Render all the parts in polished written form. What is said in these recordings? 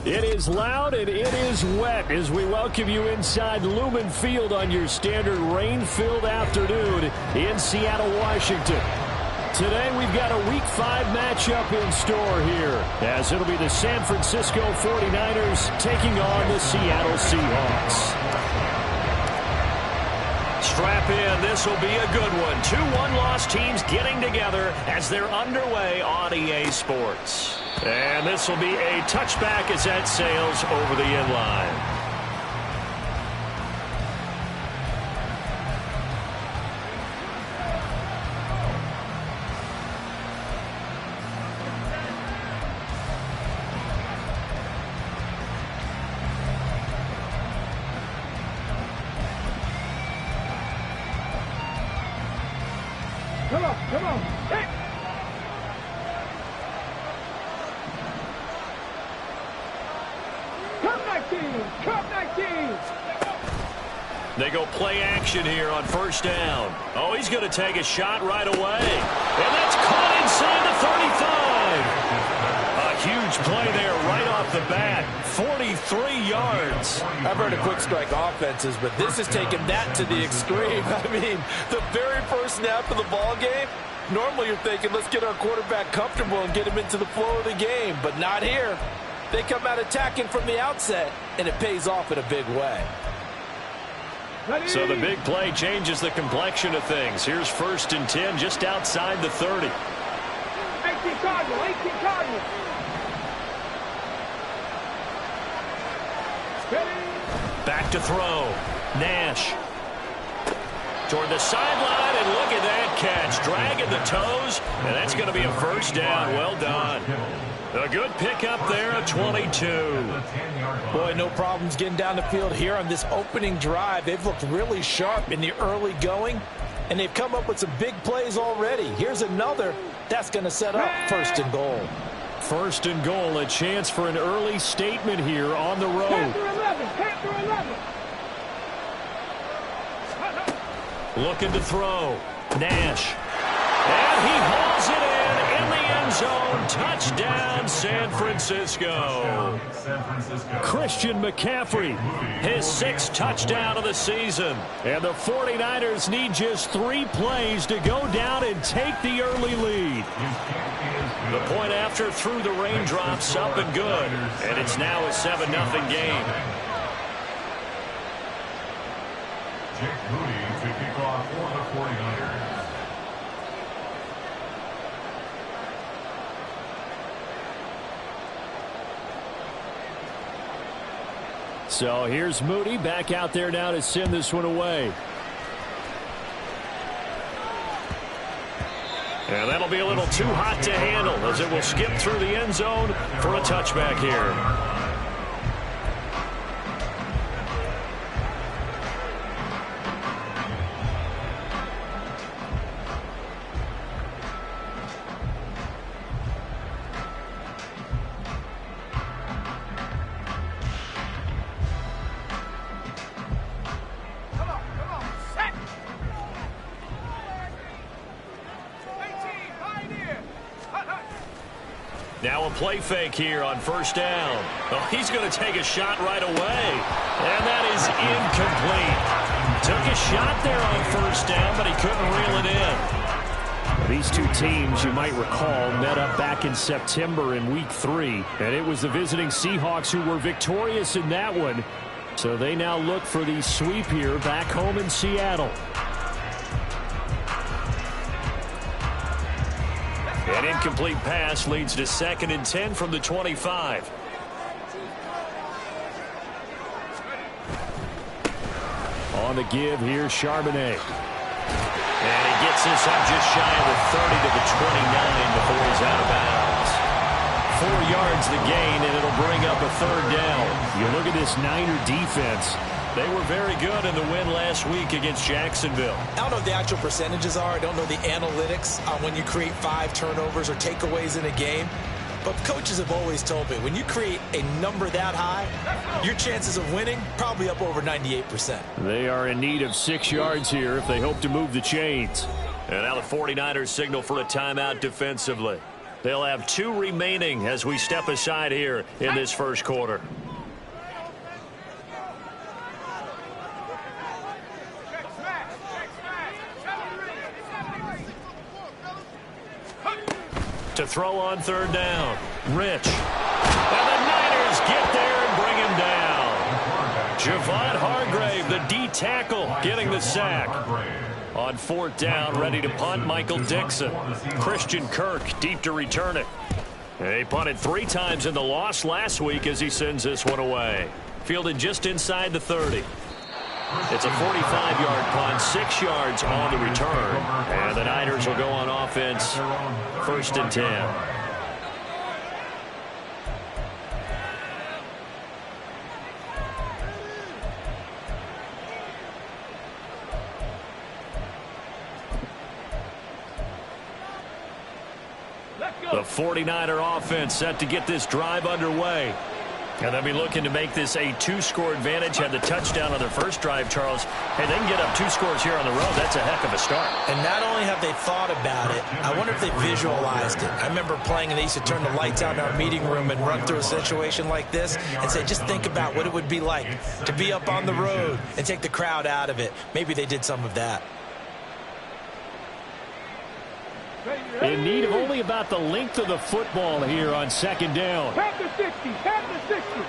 It is loud and it is wet as we welcome you inside Lumen Field on your standard rain-filled afternoon in Seattle, Washington. Today we've got a Week 5 matchup in store here, as it'll be the San Francisco 49ers taking on the Seattle Seahawks. Strap in, this will be a good one. Two one-loss teams getting together as they're underway on EA Sports. And this will be a touchback as that sails over the end line. Come on, hey! Come 19! They go play action here on first down. Oh, he's going to take a shot right away. And that's caught inside the 35. A huge play there right off the bat. 43 yards. I've heard of quick strike offenses, but this is taking that to the extreme. I mean, the very first snap of the ball game, normally you're thinking, let's get our quarterback comfortable and get him into the flow of the game, but not here. They come out attacking from the outset, and it pays off in a big way. Ready? So the big play changes the complexion of things. Here's 1st and 10 just outside the 30. 18 Cardinal, 18 Cardinal. Back to throw. Nash. Toward the sideline, and look at that catch. Dragging the toes, and that's going to be a first down. Well done. A good pickup there at 22. Boy, no problems getting down the field here on this opening drive. They've looked really sharp in the early going, and they've come up with some big plays already. Here's another. That's going to set up 1st and goal. 1st and goal, a chance for an early statement here on the road. Panther 11, Panther 11. Looking to throw. Nash. And he hauls it in the end zone. Touchdown, San Francisco. Christian McCaffrey, his 6th touchdown of the season. And the 49ers need just 3 plays to go down and take the early lead. The point after through the raindrops, up and good. And it's now a 7-0 game. Jake Moody to kick off for the 49ers. So here's Moody back out there now to send this one away. And that'll be a little too hot to handle as it will skip through the end zone for a touchback here. Now a play fake here on first down. Oh, he's going to take a shot right away. And that is incomplete. Took a shot there on first down, but he couldn't reel it in. These two teams, you might recall, met up back in September in Week 3. And it was the visiting Seahawks who were victorious in that one. So they now look for the sweep here back home in Seattle. An incomplete pass leads to 2nd and 10 from the 25. On the give here, Charbonnet. And he gets this up just shy of the 30 to the 29 before he's out of bounds. 4 yards the gain, and it'll bring up a 3rd down. You look at this Niner defense. They were very good in the win last week against Jacksonville. I don't know what the actual percentages are. I don't know the analytics on when you create 5 turnovers or takeaways in a game. But coaches have always told me, when you create a number that high, your chances of winning probably up over 98%. They are in need of 6 yards here if they hope to move the chains. And now the 49ers signal for a timeout defensively. They'll have 2 remaining as we step aside here in this first quarter. To throw on third down. Rich. And the Niners get there and bring him down. Javon Hargrave, the D tackle, getting the sack. On fourth down, ready to punt, Michael Dixon. Christian Kirk deep to return it. He punted 3 times in the loss last week as he sends this one away. Fielded just inside the 30. It's a 45-yard punt, 6 yards on the return. And the Niners will go on offense, 1st and 10. The 49er offense set to get this drive underway. And they'll be looking to make this a 2-score advantage. Had the touchdown on their first drive, Charles. Hey, they can get up 2 scores here on the road. That's a heck of a start. And not only have they thought about it, I wonder if they visualized it. I remember playing, and they used to turn the lights out in our meeting room and run through a situation like this and say, just think about what it would be like to be up on the road and take the crowd out of it. Maybe they did some of that. In need of only about the length of the football here on 2nd down. Tap the 60, tap the 60.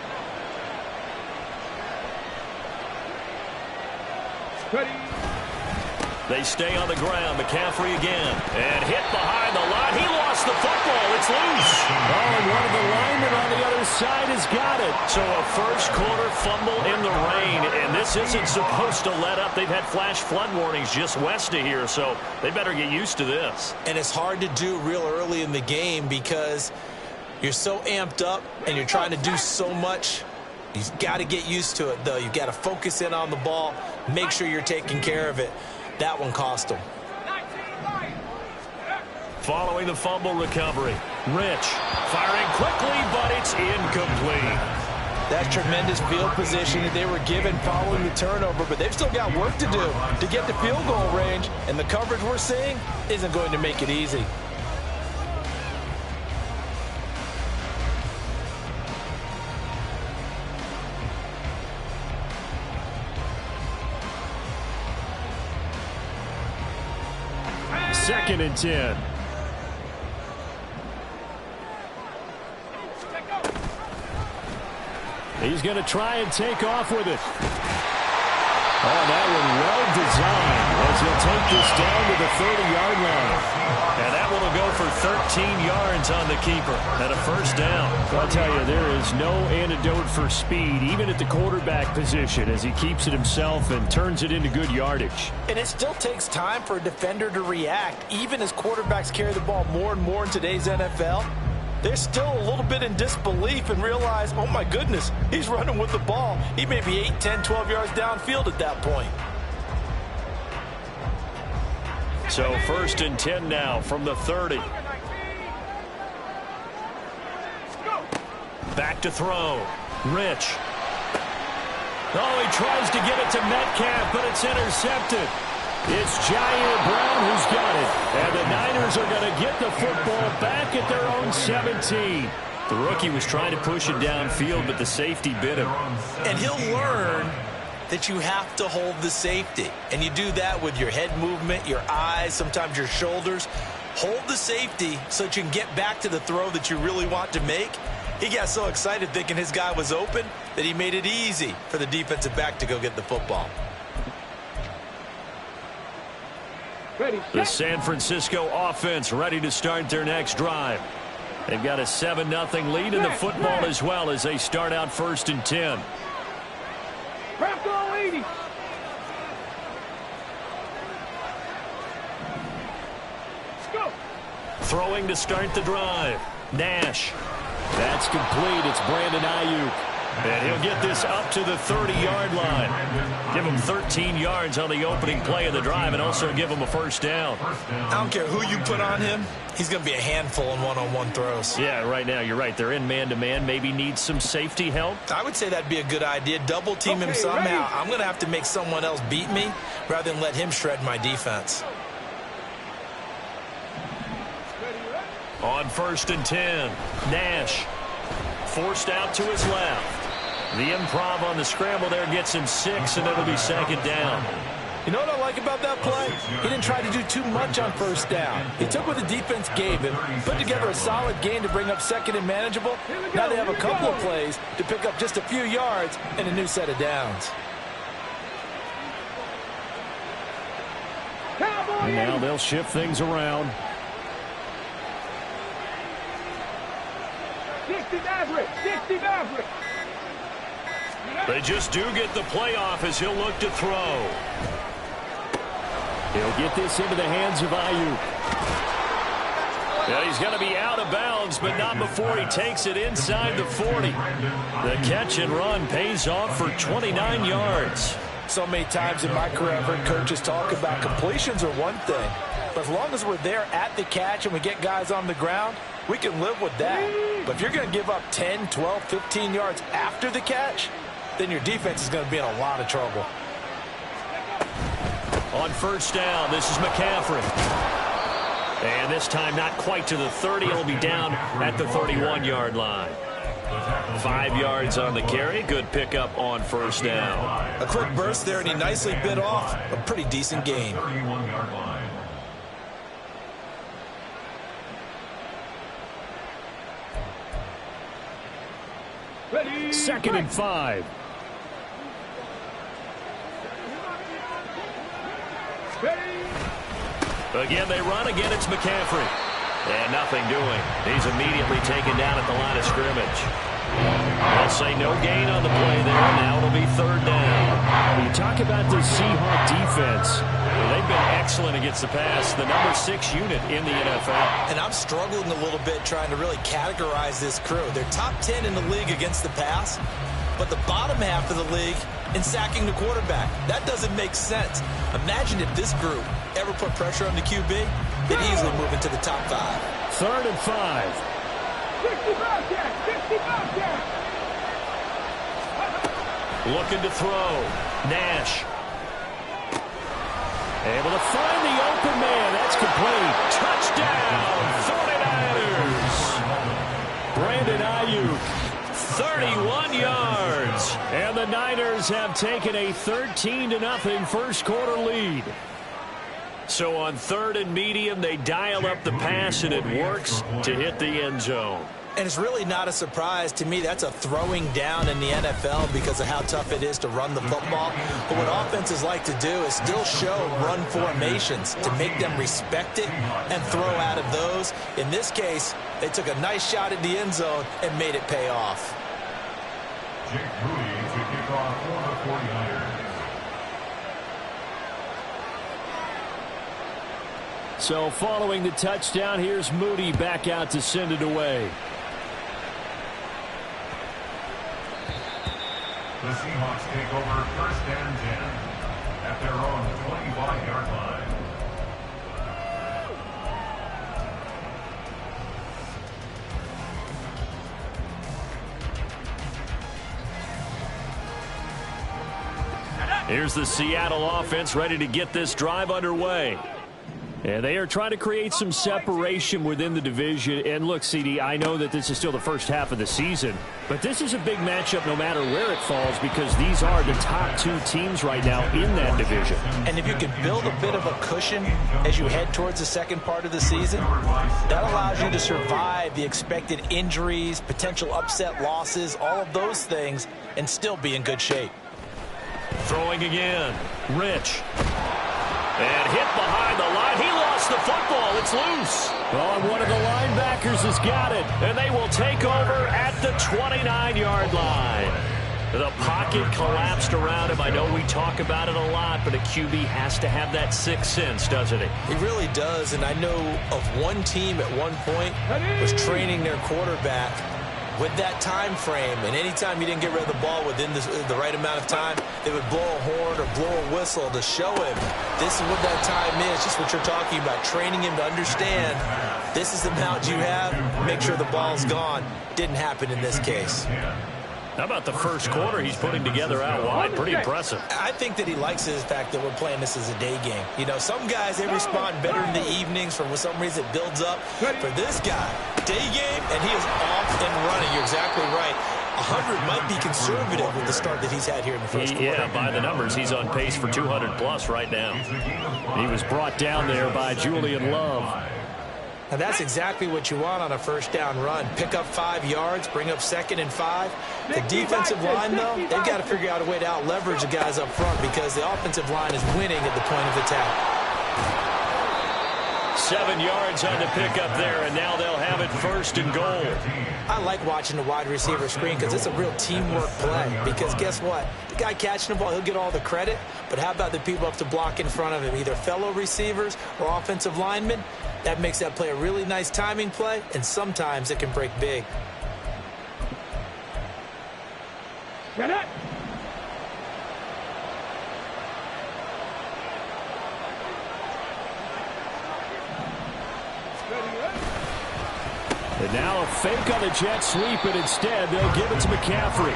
Ready. They stay on the ground. McCaffrey again. And hit behind the line. He lost the football. It's loose. Oh, and one of the linemen on the other side has got it. So a first quarter fumble in the rain. And this isn't supposed to let up. They've had flash flood warnings just west of here. So they better get used to this. And it's hard to do real early in the game because you're so amped up and you're trying to do so much. You've got to get used to it, though. You've got to focus in on the ball. Make sure you're taking care of it. That one cost him. Following the fumble recovery, Rich firing quickly, but it's incomplete. That's tremendous field position that they were given following the turnover, but they've still got work to do to get to field goal range, and the coverage we're seeing isn't going to make it easy. Second and 10. He's going to try and take off with it. Oh, that one well designed as he'll take this down to the 30-yard line. And that one will go for 13 yards on the keeper and a first down. I'll tell you, there is no antidote for speed, even at the quarterback position, as he keeps it himself and turns it into good yardage. And it still takes time for a defender to react. Even as quarterbacks carry the ball more and more in today's NFL, they're still a little bit in disbelief and realize, oh my goodness, he's running with the ball. He may be 8, 10, 12 yards downfield at that point. So 1st and 10 now from the 30. Back to throw. Rich. Oh, he tries to get it to Metcalf, but it's intercepted. It's Jair Brown who's got it. And the Niners are going to get the football back at their own 17. The rookie was trying to push it downfield, but the safety bit him. And he'll learn that you have to hold the safety. And you do that with your head movement, your eyes, sometimes your shoulders. Hold the safety so that you can get back to the throw that you really want to make. He got so excited thinking his guy was open that he made it easy for the defensive back to go get the football. The San Francisco offense ready to start their next drive. They've got a 7-0 lead in the football as well as they start out 1st and 10. Bronco 80. Let's go. Throwing to start the drive. Nash. That's complete. It's Brandon Ayuk. And he'll get this up to the 30-yard line. Give him 13 yards on the opening play of the drive and also give him a first down. I don't care who you put on him. He's going to be a handful in one-on-one throws. Yeah, right now, you're right. They're in man-to-man. Maybe needs some safety help. I would say that'd be a good idea. Double team him somehow. Ready. I'm going to have to make someone else beat me rather than let him shred my defense. On 1st and 10, Nash forced out to his left. The improv on the scramble there gets him 6, and it'll be 2nd down. You know what I like about that play? He didn't try to do too much on 1st down. He took what the defense gave him, put together a solid game to bring up 2nd and manageable. Now they have a couple of plays to pick up just a few yards and a new set of downs. And now they'll shift things around. 60 Maverick. 60 Maverick. They just do get the playoff as he'll look to throw. He'll get this into the hands of Ayuk. Yeah, he's going to be out of bounds, but not before he takes it inside the 40. The catch and run pays off for 29 yards. So many times in my career, I've heard coaches talk about completions are one thing. But as long as we're there at the catch and we get guys on the ground, we can live with that. But if you're going to give up 10, 12, 15 yards after the catch, then your defense is going to be in a lot of trouble. On 1st down, this is McCaffrey. And this time not quite to the 30. It'll be down at the 31-yard line. 5 yards on the carry. Good pickup on 1st down. A quick burst there, and he nicely bit off a pretty decent gain. 31-yard line. 2nd and 5. Again, they run. Again, it's McCaffrey. And nothing doing. He's immediately taken down at the line of scrimmage. They'll say no gain on the play there. Now it'll be 3rd down. You talk about the Seahawk defense. Well, they've been excellent against the pass. The number 6 unit in the NFL. And I'm struggling a little bit trying to really categorize this crew. They're top 10 in the league against the pass, but the bottom half of the league in sacking the quarterback. That doesn't make sense. Imagine if this group ever put pressure on the QB, they'd easily move into the top 5. 3rd and 5. 65 Jack. 65 Jack. Looking to throw. Nash. Able to find the open man. That's complete. Touchdown, 49ers. Brandon Ayuk, 31 yards. And the Niners have taken a 13-0 first quarter lead. So on 3rd and medium, they dial up the pass, and it works to hit the end zone. And it's really not a surprise to me. That's a throwing down in the NFL because of how tough it is to run the football. But what offenses like to do is still show run formations to make them respect it and throw out of those. In this case, they took a nice shot at the end zone and made it pay off. Jake Moody to kick off for the 49ers. So following the touchdown, here's Moody back out to send it away. The Seahawks take over 1st and 10 at their own 25-yard line. Here's the Seattle offense ready to get this drive underway. And they are trying to create some separation within the division. And look, CD, I know that this is still the first half of the season, but this is a big matchup no matter where it falls because these are the top 2 teams right now in that division. And if you can build a bit of a cushion as you head towards the second part of the season, that allows you to survive the expected injuries, potential upset losses, all of those things, and still be in good shape. Throwing again. Rich. And hit behind the line. He lost the football. It's loose. Oh, and one of the linebackers has got it. And they will take over at the 29-yard line. The pocket collapsed around him. I know we talk about it a lot, but a QB has to have that sixth sense, doesn't he? He really does. And I know of one team at one point was training their quarterback with that time frame, and anytime you didn't get rid of the ball within the right amount of time, they would blow a horn or blow a whistle to show him this is what that time is, just what you're talking about, training him to understand this is the amount you have, make sure the ball's gone. Didn't happen in this case. How about the first quarter he's putting together out wide? Pretty impressive. I think that he likes the fact that we're playing this as a day game. You know, some guys, they respond better in the evenings. For some reason, it builds up. For this guy, day game, and he is off and running. You're exactly right. 100 might be conservative with the start that he's had here in the first quarter. Yeah, by the numbers, he's on pace for 200-plus right now. He was brought down there by Julian Love. Now, that's exactly what you want on a first down run. Pick up 5 yards, bring up 2nd and 5. The defensive line, though, they've got to figure out a way to out-leverage the guys up front because the offensive line is winning at the point of attack. 7 yards on the pickup there, and now they'll have it 1st and goal. I like watching the wide receiver screen because it's a real teamwork play. Because guess what? The guy catching the ball, he'll get all the credit. But how about the people up to block in front of him, either fellow receivers or offensive linemen? That makes that play a really nice timing play, and sometimes it can break big. Get it! And now a fake on the jet sweep, and instead they'll give it to McCaffrey.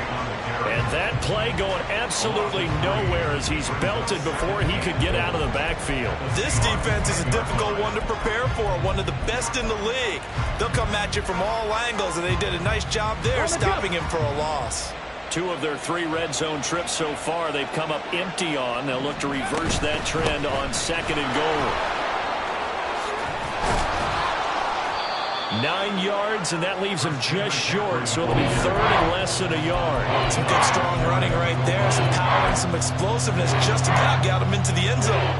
And that play going absolutely nowhere as he's belted before he could get out of the backfield. This defense is a difficult one to prepare for, one of the best in the league. They'll come at you from all angles, and they did a nice job there stopping him for a loss. 2 of their 3 red zone trips so far they've come up empty on. They'll look to reverse that trend on 2nd and goal. 9 yards, and that leaves him just short, so it'll be 3rd and less than a yard. Some good strong running right there, some power and some explosiveness just about got him into the end zone.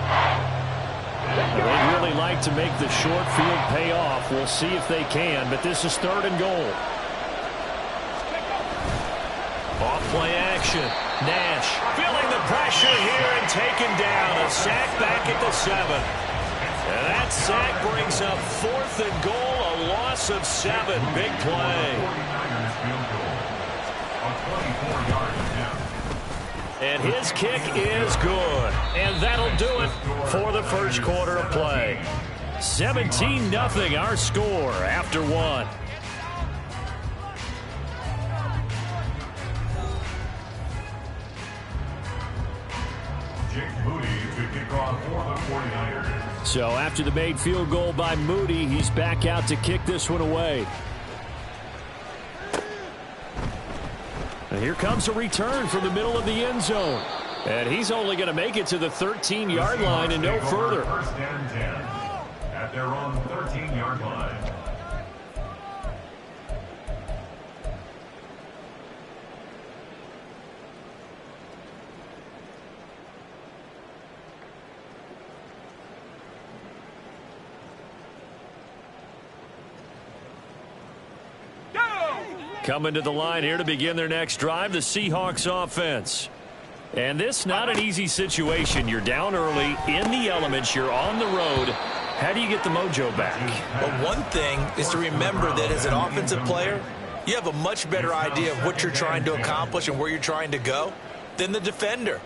They'd really like to make the short field pay off. We'll see if they can, but this is 3rd and goal. Off play action. Nash feeling the pressure here and taken down. A sack back at the 7. And that sack brings up 4th and goal, a loss of 7. Big play. And his kick is good. And that'll do it for the first quarter of play. 17-0 our score after 1. So after the made field goal by Moody, he's back out to kick this one away. And here comes a return from the middle of the end zone. And he's only going to make it to the 13-yard line and no further. 1st and 10 at their own 13-yard line. Coming to the line here to begin their next drive, the Seahawks offense. And this not an easy situation. You're down early, in the elements, you're on the road. How do you get the mojo back? Well, one thing is to remember that as an offensive player, you have a much better idea of what you're trying to accomplish and where you're trying to go than the defender.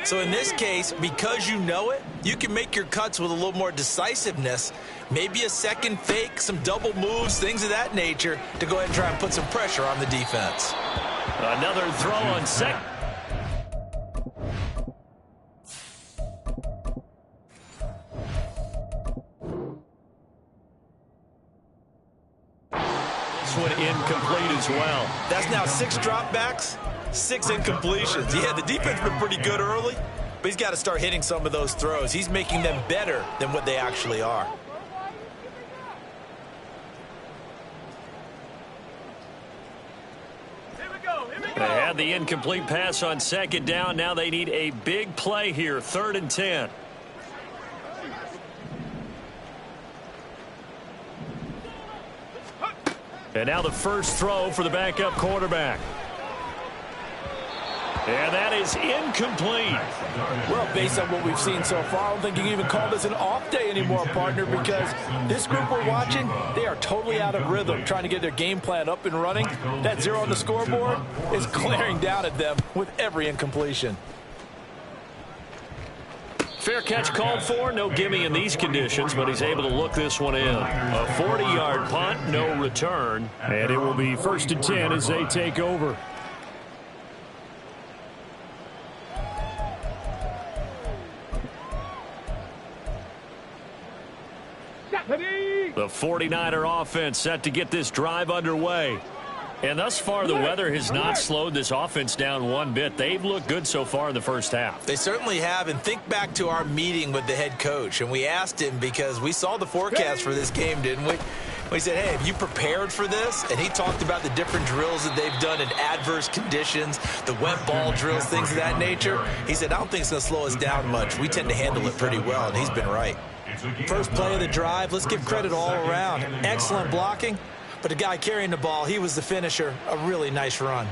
So in this case, because you know it, you can make your cuts with a little more decisiveness, maybe a second fake, some double moves, things of that nature, to go ahead and try and put some pressure on the defense. Another throw on second. This one incomplete as well. That's now 6 dropbacks, 6 incompletions. Yeah, the defense been pretty good early, but he's got to start hitting some of those throws. He's making them better than what they actually are. They had the incomplete pass on 2nd down. Now they need a big play here, 3rd and 10. And now the first throw for the backup quarterback. And that is incomplete. Well, based on what we've seen so far, I don't think you can even call this an off day anymore, partner, because this group we're watching, they are totally out of rhythm, trying to get their game plan up and running. That 0 on the scoreboard is glaring down at them with every incompletion. Fair catch called for. No gimme in these conditions, but he's able to look this one in. A 40-yard punt, no return. And it will be 1st and 10 as they take over. The 49er offense set to get this drive underway. And thus far, the weather has not slowed this offense down one bit. They've looked good so far in the first half. They certainly have. And think back to our meeting with the head coach. And we asked him, because we saw the forecast for this game, didn't we? We said, hey, have you prepared for this? And he talked about the different drills that they've done in adverse conditions, the wet ball drills, things of that nature. He said, I don't think it's going to slow us down much. We tend to handle it pretty well, and he's been right. First play of the drive, let's give credit all around. Excellent blocking, but the guy carrying the ball, he was the finisher. A really nice run.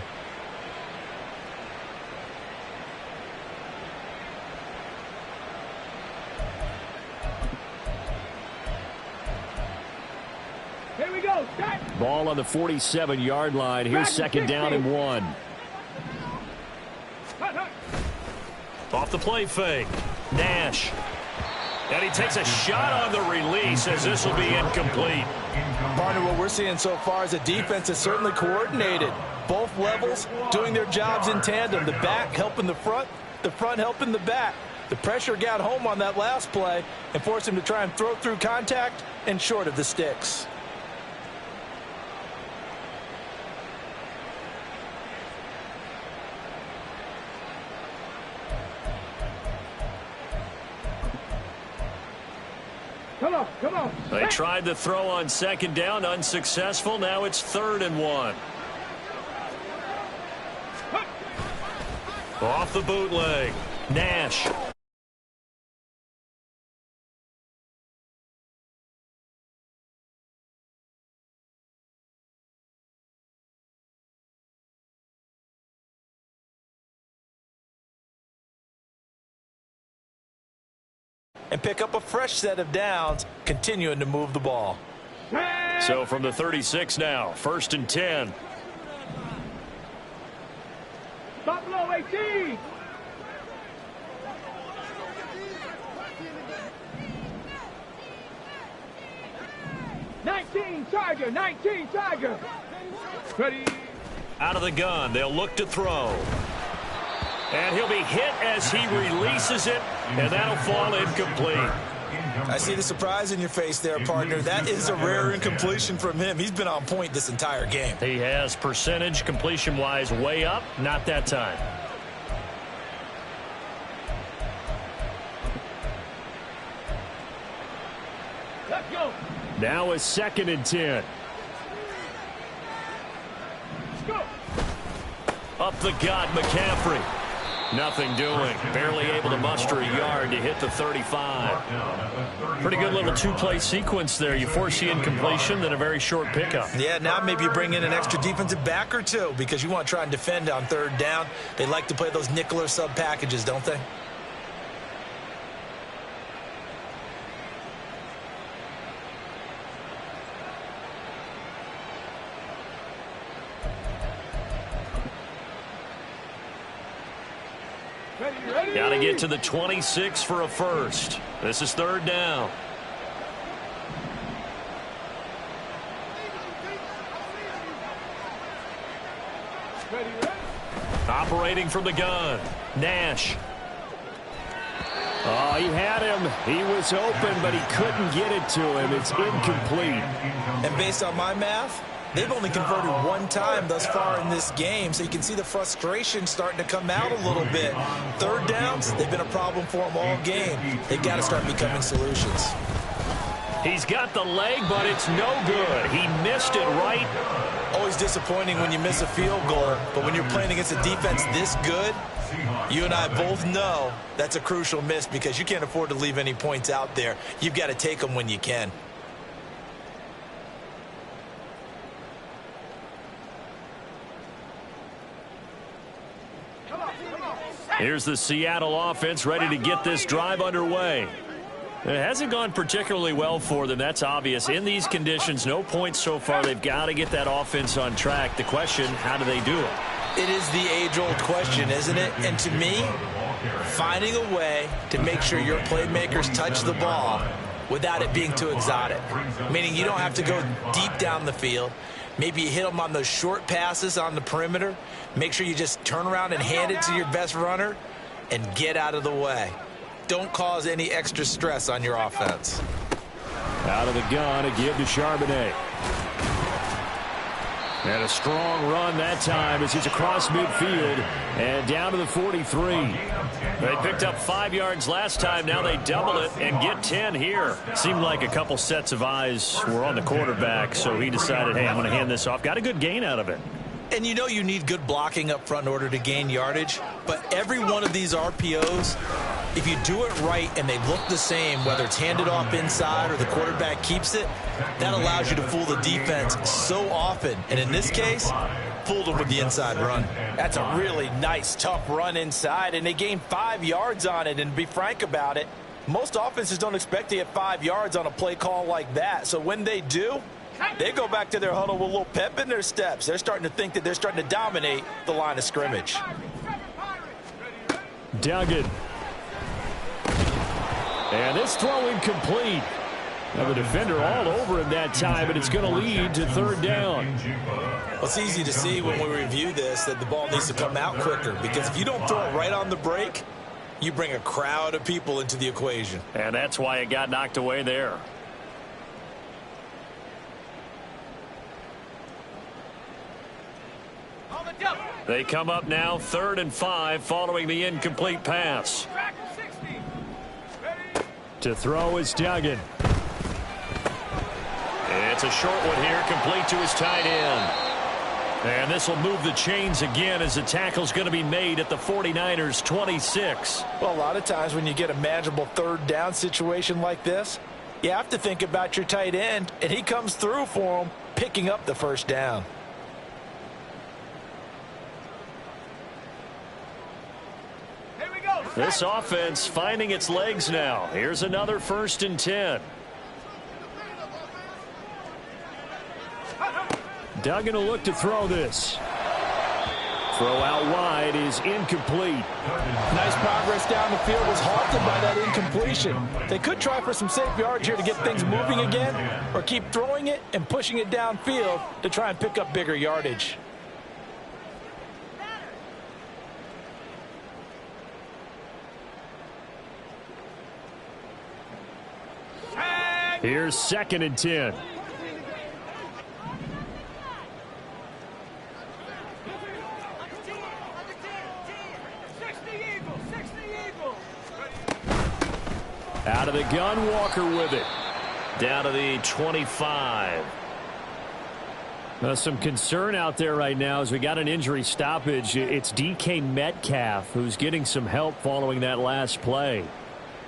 Here we go. Set. Ball on the 47-yard line. Here's 2nd down and 1. Off the play fake. Nash. And he takes a shot on the release as this will be incomplete. Partner, what we're seeing so far is a defense that's certainly coordinated. Both levels doing their jobs in tandem. The back helping the front helping the back. The pressure got home on that last play and forced him to try and throw through contact and short of the sticks. Come on. They tried to throw on 2nd down, unsuccessful. Now it's 3rd and 1. Off the bootleg. Nash. And pick up a fresh set of downs, continuing to move the ball. So from the 36 now, 1st and 10. Buffalo 18. Nineteen Tiger. Ready. Out of the gun, they'll look to throw. And he'll be hit as he releases it, and that'll fall incomplete. I see the surprise in your face there, partner. That is a rare incompletion from him. He's been on point this entire game. He has percentage completion-wise way up, not that time. Let's go. Now is 2nd and 10. Let's go. Up the gut, McCaffrey. Nothing doing. Barely able to muster a yard to hit the 35. Pretty good little two-play sequence there. You force the incompletion, then a very short pickup. Yeah, now maybe you bring in an extra defensive back or two because you want to try and defend on 3rd down. They like to play those nickel or sub packages, don't they? Ready. Got to get to the 26 for a first. This is 3rd down. Ready. Operating from the gun. Nash. Oh, he had him. He was open, but he couldn't get it to him. It's incomplete. And based on my math, they've only converted one time thus far in this game, so you can see the frustration starting to come out a little bit. 3rd downs, they've been a problem for them all game. They've got to start becoming solutions. He's got the leg, but it's no good. He missed it right. Always disappointing when you miss a field goal, but when you're playing against a defense this good, you and I both know that's a crucial miss because you can't afford to leave any points out there. You've got to take them when you can. Here's the Seattle offense ready to get this drive underway. It hasn't gone particularly well for them. That's obvious. In these conditions, no points so far. They've got to get that offense on track. The question, how do they do it? It is the age-old question, isn't it? And to me, finding a way to make sure your playmakers touch the ball without it being too exotic. Meaning you don't have to go deep down the field. Maybe you hit them on those short passes on the perimeter. Make sure you just turn around and hand it to your best runner and get out of the way. Don't cause any extra stress on your offense. Out of the gun, a give to Charbonnet. And a strong run that time as he's across midfield and down to the 43. They picked up 5 yards last time. Now they double it and get 10 here. Seemed like a couple sets of eyes were on the quarterback, so he decided, hey, I'm going to hand this off. Got a good gain out of it. And you know you need good blocking up front in order to gain yardage, but every one of these RPOs, if you do it right and they look the same, whether it's handed off inside or the quarterback keeps it, that allows you to fool the defense so often. And in this case, fooled them with the inside run. That's a really nice, tough run inside, and they gained 5 yards on it. And to be frank about it, most offenses don't expect to get 5 yards on a play call like that. So when they do, they go back to their huddle with a little pep in their steps. They're starting to think that they're starting to dominate the line of scrimmage. Duggan. And this throw incomplete. Now the defender all over him that time, and it's going to lead to third down. Well, it's easy to see when we review this that the ball needs to come out quicker, because if you don't throw it right on the break, you bring a crowd of people into the equation. And that's why it got knocked away there. They come up now 3rd and 5 following the incomplete pass. To throw is Duggan. It's a short one here, complete to his tight end. And this will move the chains again as the tackle's going to be made at the 49ers 26. Well, a lot of times when you get a manageable third down situation like this, you have to think about your tight end, and he comes through for him, picking up the first down. This offense finding its legs now. Here's another 1st and 10. Duggan will look to throw this. Throw out wide is incomplete. Nice progress down the field, was halted by that incompletion. They could try for some safe yards here to get things moving again, or keep throwing it and pushing it downfield to try and pick up bigger yardage. Here's 2nd and 10. Out of the gun, Walker with it. Down to the 25. Now, some concern out there right now as we got an injury stoppage. It's DK Metcalf who's getting some help following that last play.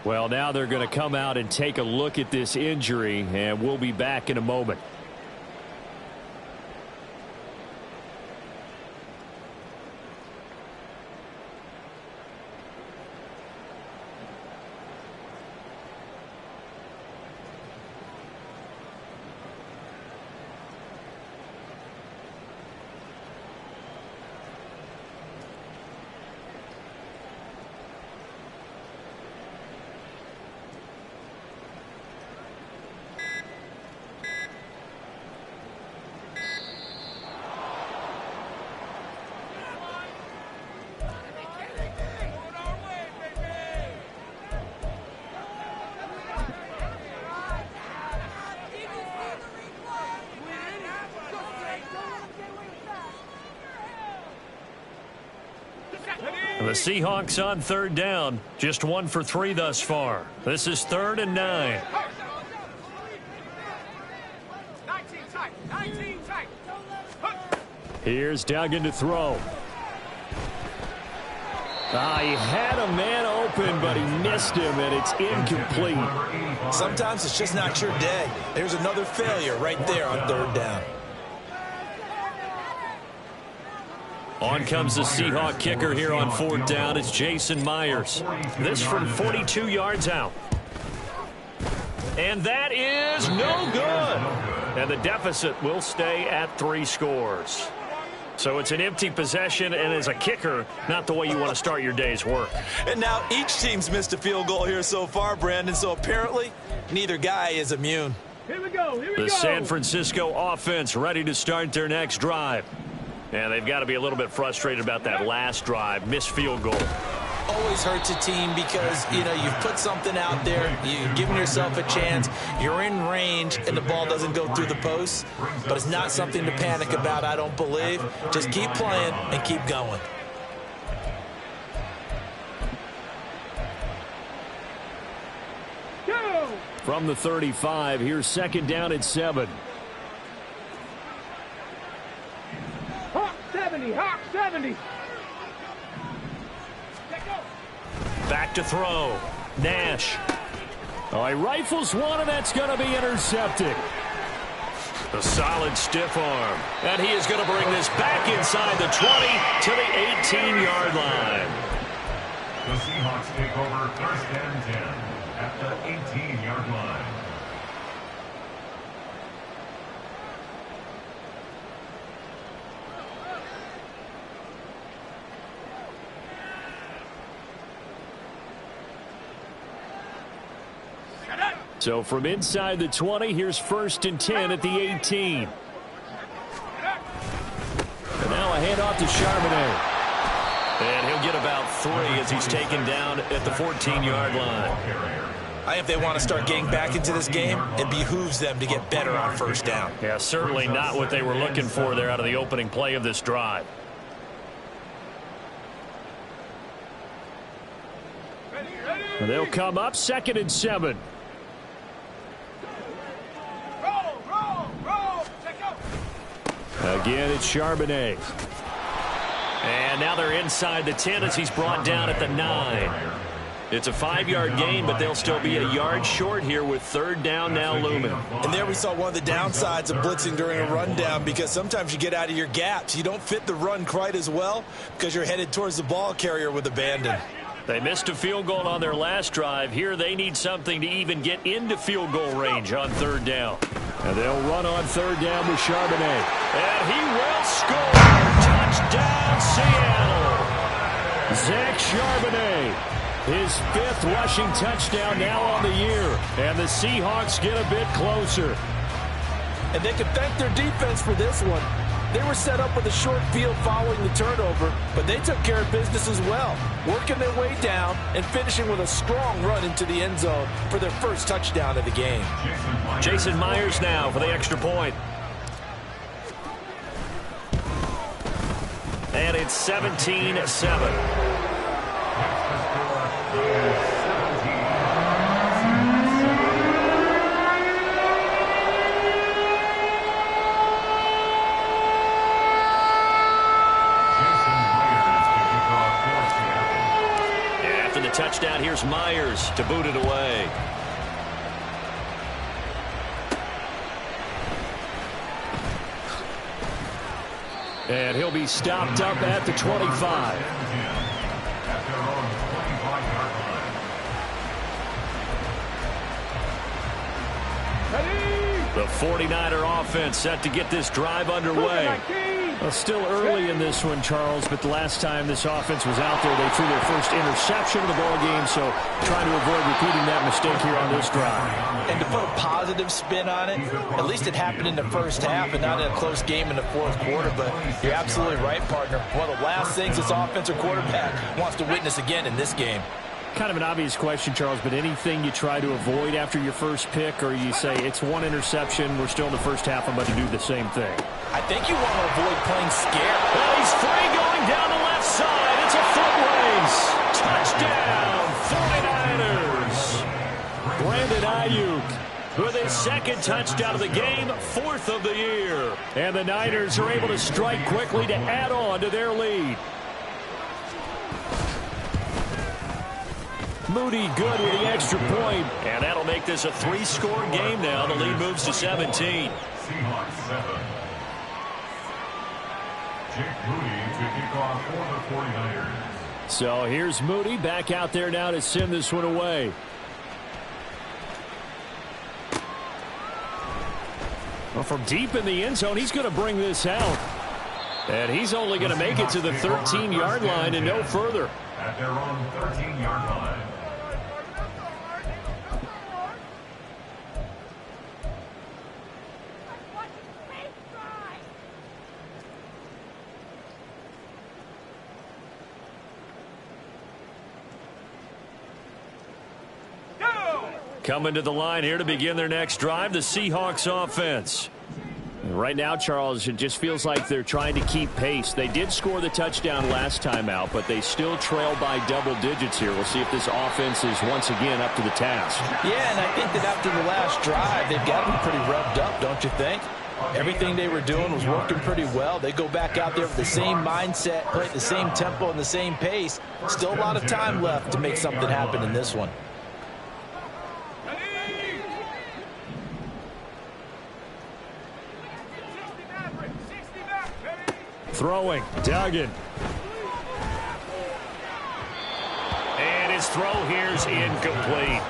Well, now they're going to come out and take a look at this injury, and we'll be back in a moment. The Seahawks on 3rd down. Just 1 for 3 thus far. This is 3rd and 9. 19 tight. Here's Duggan to throw. He had a man open, but he missed him, and it's incomplete. Sometimes it's just not your day. There's another failure right there on 3rd down. On comes the Seahawk kicker here on 4th down. It's Jason Myers. This from 42 yards out. And that is no good. And the deficit will stay at 3 scores. So it's an empty possession, and as a kicker, not the way you want to start your day's work. And now each team's missed a field goal here so far, Brandon, so apparently neither guy is immune. Here we go. Here we go. The San Francisco offense ready to start their next drive. And they've got to be a little bit frustrated about that last drive, missed field goal. Always hurts a team because, you know, you've put something out there, you've given yourself a chance, you're in range, and the ball doesn't go through the posts. But it's not something to panic about, I don't believe. Just keep playing and keep going. Go. From the 35, here's 2nd down and 7. Hawk 70. Hawk 70. Back to throw. Nash. Oh, he rifles one, and that's going to be intercepted. A solid stiff arm. And he is going to bring this back inside the 20 to the 18-yard line. The Seahawks take over 1st and 10 at the 18-yard line. So from inside the 20, here's 1st and 10 at the 18. And now a handoff to Charbonnet. And he'll get about 3 as he's taken down at the 14-yard line. If they want to start getting back into this game, it behooves them to get better on 1st down. Yeah, certainly not what they were looking for there out of the opening play of this drive. And they'll come up 2nd and 7. Again, it's Charbonnet. And now they're inside the 10 as he's brought down at the 9. It's a 5-yard gain, but they'll still be a yard short here with 3rd down now looming. And there we saw one of the downsides of blitzing during a rundown, because sometimes you get out of your gaps. You don't fit the run quite as well because you're headed towards the ball carrier with abandon. They missed a field goal on their last drive. Here they need something to even get into field goal range on 3rd down. And they'll run on 3rd down with Charbonnet. And he will score. Touchdown, Seattle. Zach Charbonnet, his 5th rushing touchdown now on the year. And the Seahawks get a bit closer. And they can thank their defense for this one. They were set up with a short field following the turnover, but they took care of business as well, working their way down and finishing with a strong run into the end zone for their 1st touchdown of the game. Jason Myers now for the extra point. And it's 17-7. Touchdown, here's Myers to boot it away. And he'll be stopped up at the 25. The 49er offense set to get this drive underway. Well, still early in this one, Charles, but the last time this offense was out there, they threw their first interception of the ball game, so trying to avoid repeating that mistake here on this drive. And to put a positive spin on it, at least it happened in the 1st half and not in a close game in the 4th quarter, but you're absolutely right, partner. One of the last things this offensive quarterback wants to witness again in this game. Kind of an obvious question, Charles, but anything you try to avoid after your first pick, or you say it's one interception, we're still in the 1st half, I'm about to do the same thing? I think you want to avoid playing scared. Well, he's free going down the left side. It's a foot race. Touchdown, 49ers. Brandon Ayuk with his 2nd touchdown of the game, 4th of the year. And the Niners are able to strike quickly to add on to their lead. Moody good with the extra point. And that'll make this a 3-score game now. The lead moves to 17. Seahawks 7. Jake Moody kick off for the 49ers. So here's Moody back out there now to send this one away. Well, from deep in the end zone, he's going to bring this out. And he's only going to make it to the 13-yard line and no further. At their own 13-yard line. Coming to the line here to begin their next drive, the Seahawks offense. Right now, Charles, it just feels like they're trying to keep pace. They did score the touchdown last time out, but they still trail by double digits here. We'll see if this offense is once again up to the task. Yeah, and I think that after the last drive, they've got to be pretty revved up, don't you think? Everything they were doing was working pretty well. They go back out there with the same mindset, play at the same tempo and the same pace. Still a lot of time left to make something happen in this one. Throwing, Duggan. And his throw here's incomplete.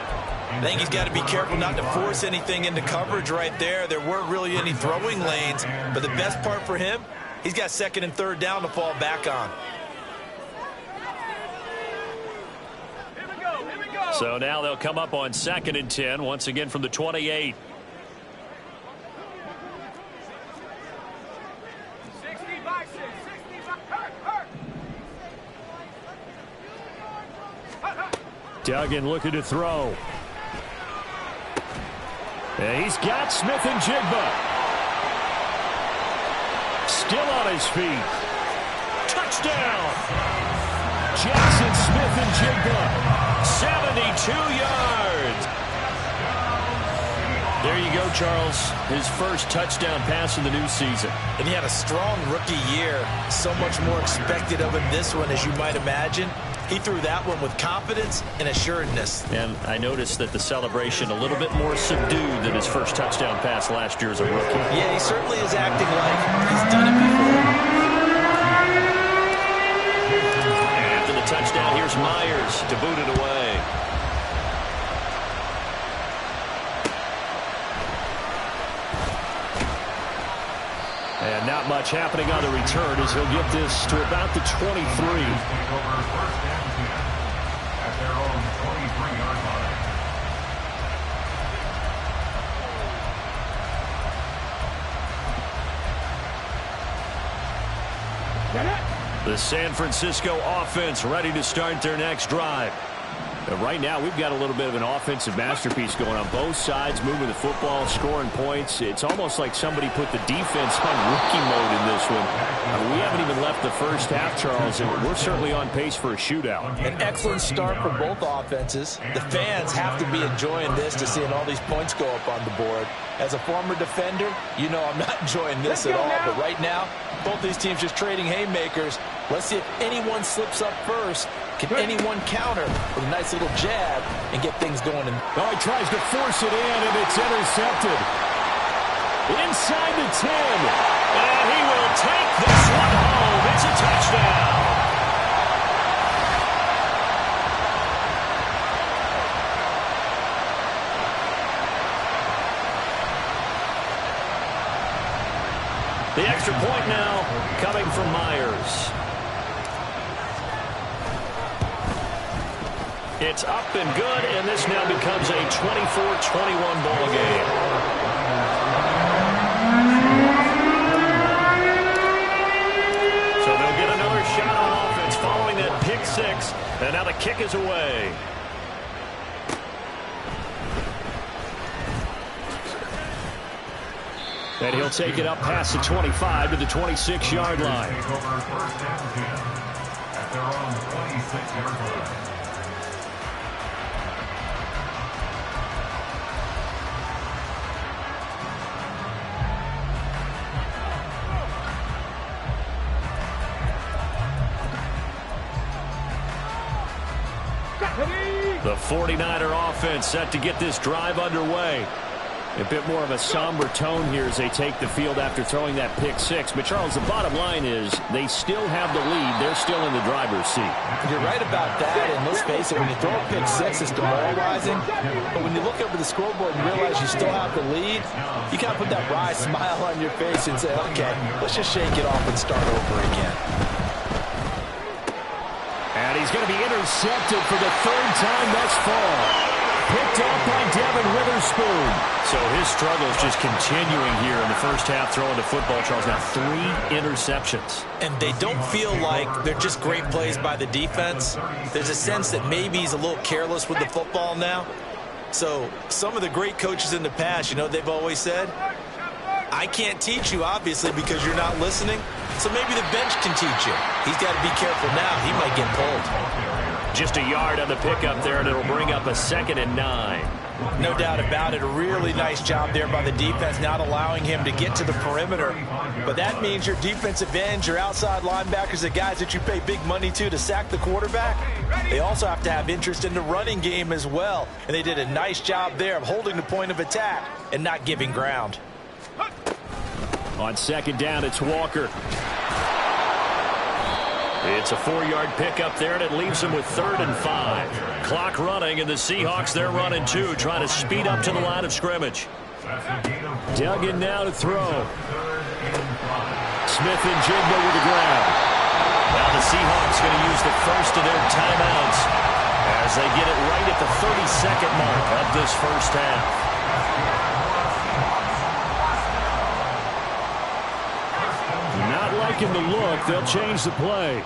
I think he's got to be careful not to force anything into coverage right there. There weren't really any throwing lanes, but the best part for him, he's got second and third down to fall back on. Here we go. So now they'll come up on 2nd and 10, once again from the 28. 60 Duggan looking to throw. And he's got Smith and Jigba. Still on his feet. Touchdown! Jackson Smith and Jigba. 72 yards. There you go, Charles. His first touchdown pass in the new season. And he had a strong rookie year. So much more expected of him this one, as you might imagine. He threw that one with confidence and assuredness. And I noticed that the celebration a little bit more subdued than his first touchdown pass last year as a rookie. Yeah, he certainly is acting like he's done it before. And after the touchdown, here's Myers to boot it away. And not much happening on the return as he'll get this to about the 23. The San Francisco offense ready to start their next drive. And right now, we've got a little bit of an offensive masterpiece going on both sides, moving the football, scoring points. It's almost like somebody put the defense on rookie mode in this one. We haven't even left the first half, Charles, and we're certainly on pace for a shootout. An excellent start for both offenses. The fans have to be enjoying this to seeing all these points go up on the board. As a former defender, you know I'm not enjoying this at all. But right now, both these teams just trading haymakers. Let's see if anyone slips up first. Can anyone counter with a nice little jab and get things going? Oh, he tries to force it in, and it's intercepted. Inside the 10. And he will take this one home. It's a touchdown. The extra point now coming from Myers. It's up and good, and this now becomes a 24-21 ball game. So they'll get another shot on offense following that pick six, and now the kick is away. And he'll take it up past the 25 to the 26-yard line. Take over 1st and 10 at their own 26-yard line. The 49er offense set to get this drive underway. A bit more of a somber tone here as they take the field after throwing that pick six. But, Charles, the bottom line is they still have the lead. They're still in the driver's seat. You're right about that, and let's face it, when you throw a pick six, it's demoralizing. But when you look over the scoreboard and realize you still have the lead, you kind of put that wry smile on your face and say, okay, let's just shake it off and start over again. And he's going to be intercepted for the third time thus far. Picked up by Devin Witherspoon. So his struggle is just continuing here in the first half throwing the football, Charles. Now 3 interceptions. And they don't feel like they're just great plays by the defense. There's a sense that maybe he's a little careless with the football now. So some of the great coaches in the past, you know, they've always said, I can't teach you, obviously, because you're not listening. So maybe the bench can teach you. He's got to be careful now. He might get pulled. Just a yard on the pickup there, and it'll bring up a 2nd and 9. No doubt about it. A really nice job there by the defense, not allowing him to get to the perimeter. But that means your defensive ends, your outside linebackers, the guys that you pay big money to sack the quarterback, they also have to have interest in the running game as well. And they did a nice job there of holding the point of attack and not giving ground. On 2nd down, it's Walker. It's a 4-yard pickup there, and it leaves them with 3rd and 5. Clock running, and the Seahawks, they're running too, trying to speed up to the line of scrimmage. Duggan now to throw. Smith and Jigba with the grab. Now the Seahawks going to use the first of their timeouts as they get it right at the 32nd mark of this first half. Not liking the look. They'll change the play.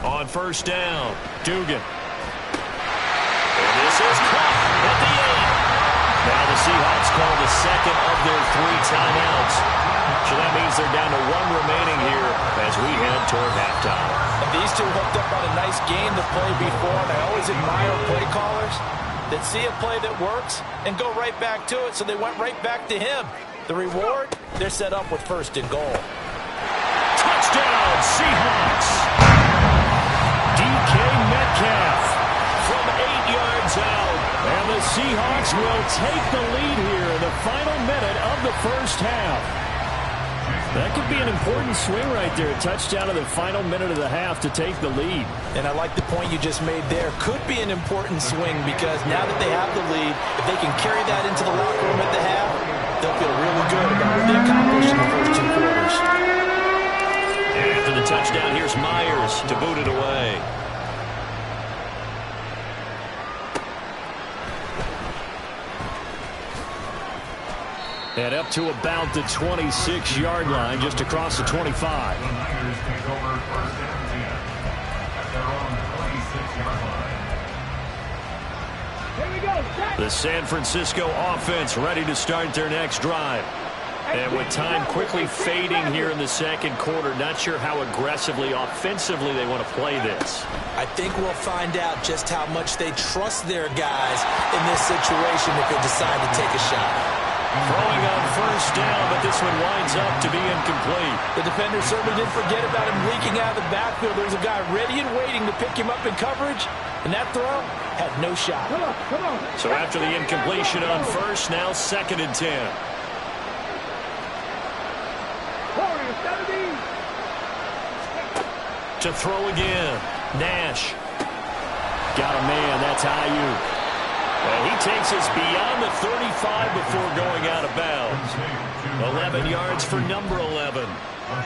On 1st down, Dugan. And this is caught at the 8. Now the Seahawks call the 2nd of their 3 timeouts. So that means they're down to 1 remaining here as we head toward halftime. And these two hooked up on a nice game to play before, and I always admire play callers that see a play that works and go right back to it, so they went right back to him. The reward, they're set up with 1st and goal. Touchdown, Seahawks! DK Metcalf from 8 yards out. And the Seahawks will take the lead here in the final minute of the first half. That could be an important swing right there. A touchdown in the final minute of the half to take the lead. And I like the point you just made there. Could be an important swing because now that they have the lead, if they can carry that into the locker room at the half, they'll feel really good about what they accomplished in the first 2 quarters. After the touchdown, here's Myers to boot it away. And up to about the 26-yard line, just across the 25. The Niners take over 1st and 10 at their own 26-yard line. Here we go. The San Francisco offense ready to start their next drive. And with time quickly fading here in the 2nd quarter, not sure how aggressively, offensively they want to play this. I think we'll find out just how much they trust their guys in this situation if they decide to take a shot. Throwing on 1st down, but this one winds up to be incomplete. The defender certainly didn't forget about him leaking out of the backfield. There's a guy ready and waiting to pick him up in coverage, and that throw had no shot. Come on. So after the incompletion on 1st, now 2nd and 10. To throw again, Nash. Got a man, that's Ayuk. And he takes us beyond the 35 before going out of bounds. 11 yards for number 11.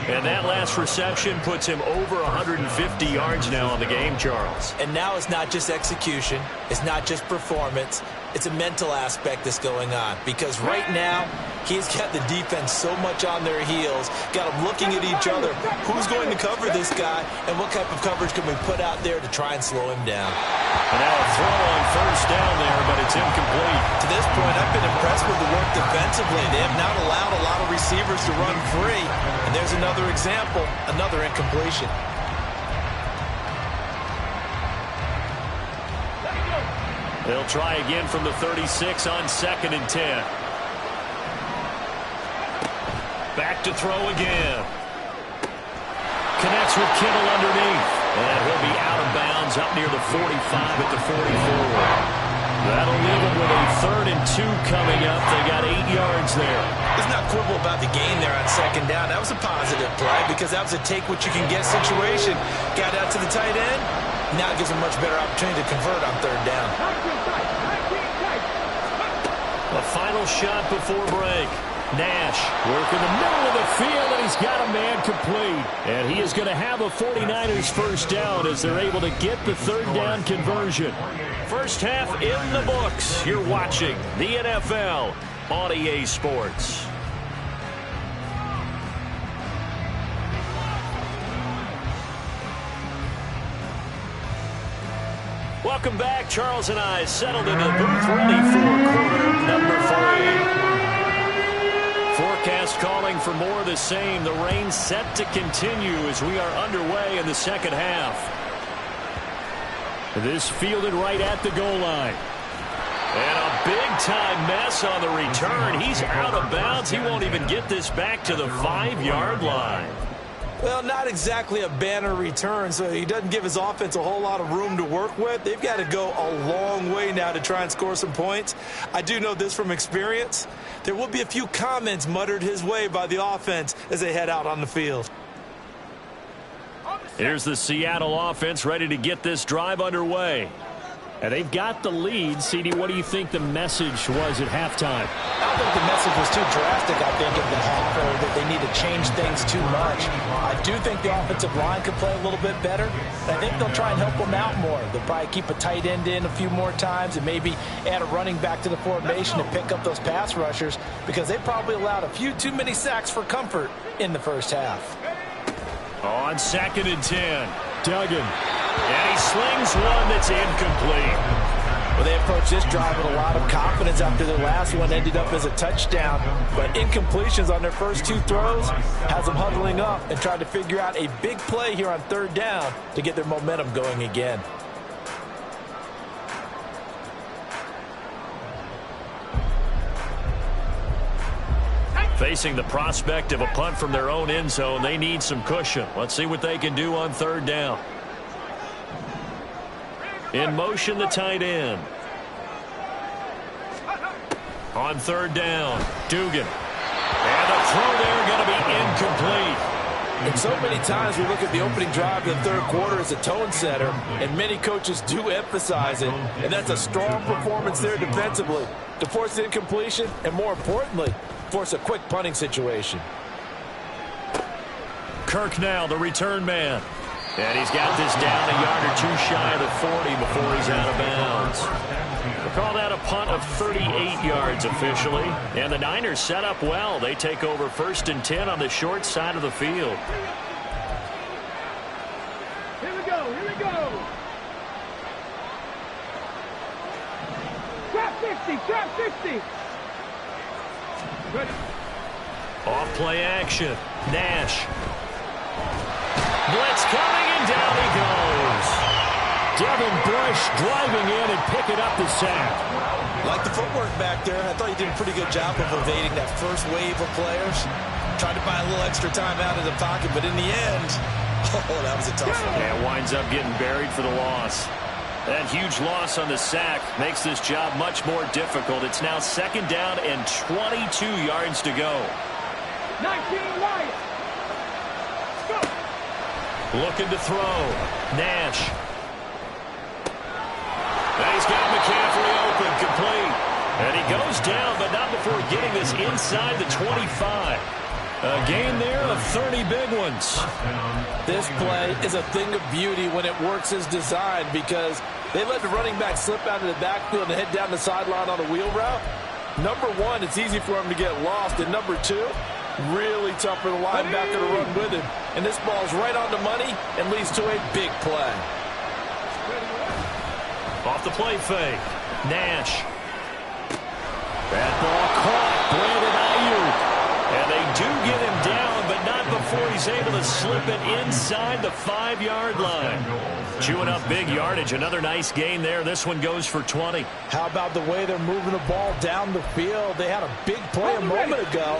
And that last reception puts him over 150 yards now on the game, Charles. And now it's not just execution. It's not just performance. It's a mental aspect that's going on. Because right now, he's got the defense so much on their heels, got them looking at each other. Who's going to cover this guy, and what type of coverage can we put out there to try and slow him down? And now a throw on 1st down there, but it's incomplete. To this point, I've been impressed with the work defensively. They have not allowed a lot of receivers to run free. And there's another example, another incompletion. They'll try again from the 36 on 2nd and 10. Back to throw again. Connects with Kittle underneath. And he'll be out of bounds downs up near the 45 at the 44. That'll leave them with a 3rd and 2 coming up. They got 8 yards there. There's not quibble about the gain there on 2nd down. That was a positive play because that was a take-what-you-can-get situation. Got out to the tight end. Now it gives them a much better opportunity to convert on 3rd down. A final shot before break. Nash working the middle of the field, and he's got a man complete. And he is going to have a 49ers first down as they're able to get the 3rd down conversion. First half in the books. You're watching the NFL on EA Sports. Welcome back. Charles and I settled into the booth ready for quarter number 3. Forecast calling for more of the same. The rain set to continue as we are underway in the second half. This fielded right at the goal line. And a big-time mess on the return. He's out of bounds. He won't even get this back to the 5-yard line. Well, not exactly a banner return, so he doesn't give his offense a whole lot of room to work with. They've got to go a long way now to try and score some points. I do know this from experience. There will be a few comments muttered his way by the offense as they head out on the field. Here's the Seattle offense ready to get this drive underway. And they've got the lead. CD, what do you think the message was at halftime? I don't think the message was too drastic, I think, at the half, or that they need to change things too much. I do think the offensive line could play a little bit better. I think they'll try and help them out more. They'll probably keep a tight end in a few more times and maybe add a running back to the formation to pick up those pass rushers because they probably allowed a few too many sacks for comfort in the first half. On 2nd and 10, Duggan. And he slings one that's incomplete. Well, they approached this drive with a lot of confidence after their last one ended up as a touchdown. But incompletions on their first 2 throws has them huddling up and trying to figure out a big play here on 3rd down to get their momentum going again. Facing the prospect of a punt from their own end zone, they need some cushion. Let's see what they can do on 3rd down. In motion, the tight end. On 3rd down, Dugan. And the throw there going to be incomplete. And so many times we look at the opening drive of the 3rd quarter as a tone setter, and many coaches do emphasize it. And that's a strong performance there defensively to force the incompletion and, more importantly, force a quick punting situation. Kirk now, the return man. And he's got this down a yard or 2 shy of the 40 before he's out of bounds. We'll call that a punt of 38 yards officially. And the Niners set up well. They take over 1st and 10 on the short side of the field. Here we go, here we go. Trap 60. Ready. Off play action. Nash. Blitz coming, and down he goes. Devin Bush driving in and picking up the sack. Like the footwork back there. I thought he did a pretty good job of evading that first wave of players. Tried to buy a little extra time out of the pocket, but in the end, oh, that was a tough one. Yeah, winds up getting buried for the loss. That huge loss on the sack makes this job much more difficult. It's now 2nd down and 22 yards to go. 19 right. Go. Looking to throw. Nash. And he's got McCaffrey open, complete. And he goes down, but not before getting this inside the 25. A gain there of 30 big ones. This play is a thing of beauty when it works as designed because they let the running back slip out of the backfield and head down the sideline on a wheel route. Number 1, it's easy for him to get lost. And number 2, really tough for the linebacker to run with him. And this ball's right on the money and leads to a big play. Off the play fake. Nash. That ball caught. Brandon Ayuk. And they do get him down, but not before he's able to slip it inside the 5-yard line. Chewing up big yardage. Another nice gain there. This one goes for 20. How about the way they're moving the ball down the field? They had a big play a moment ago.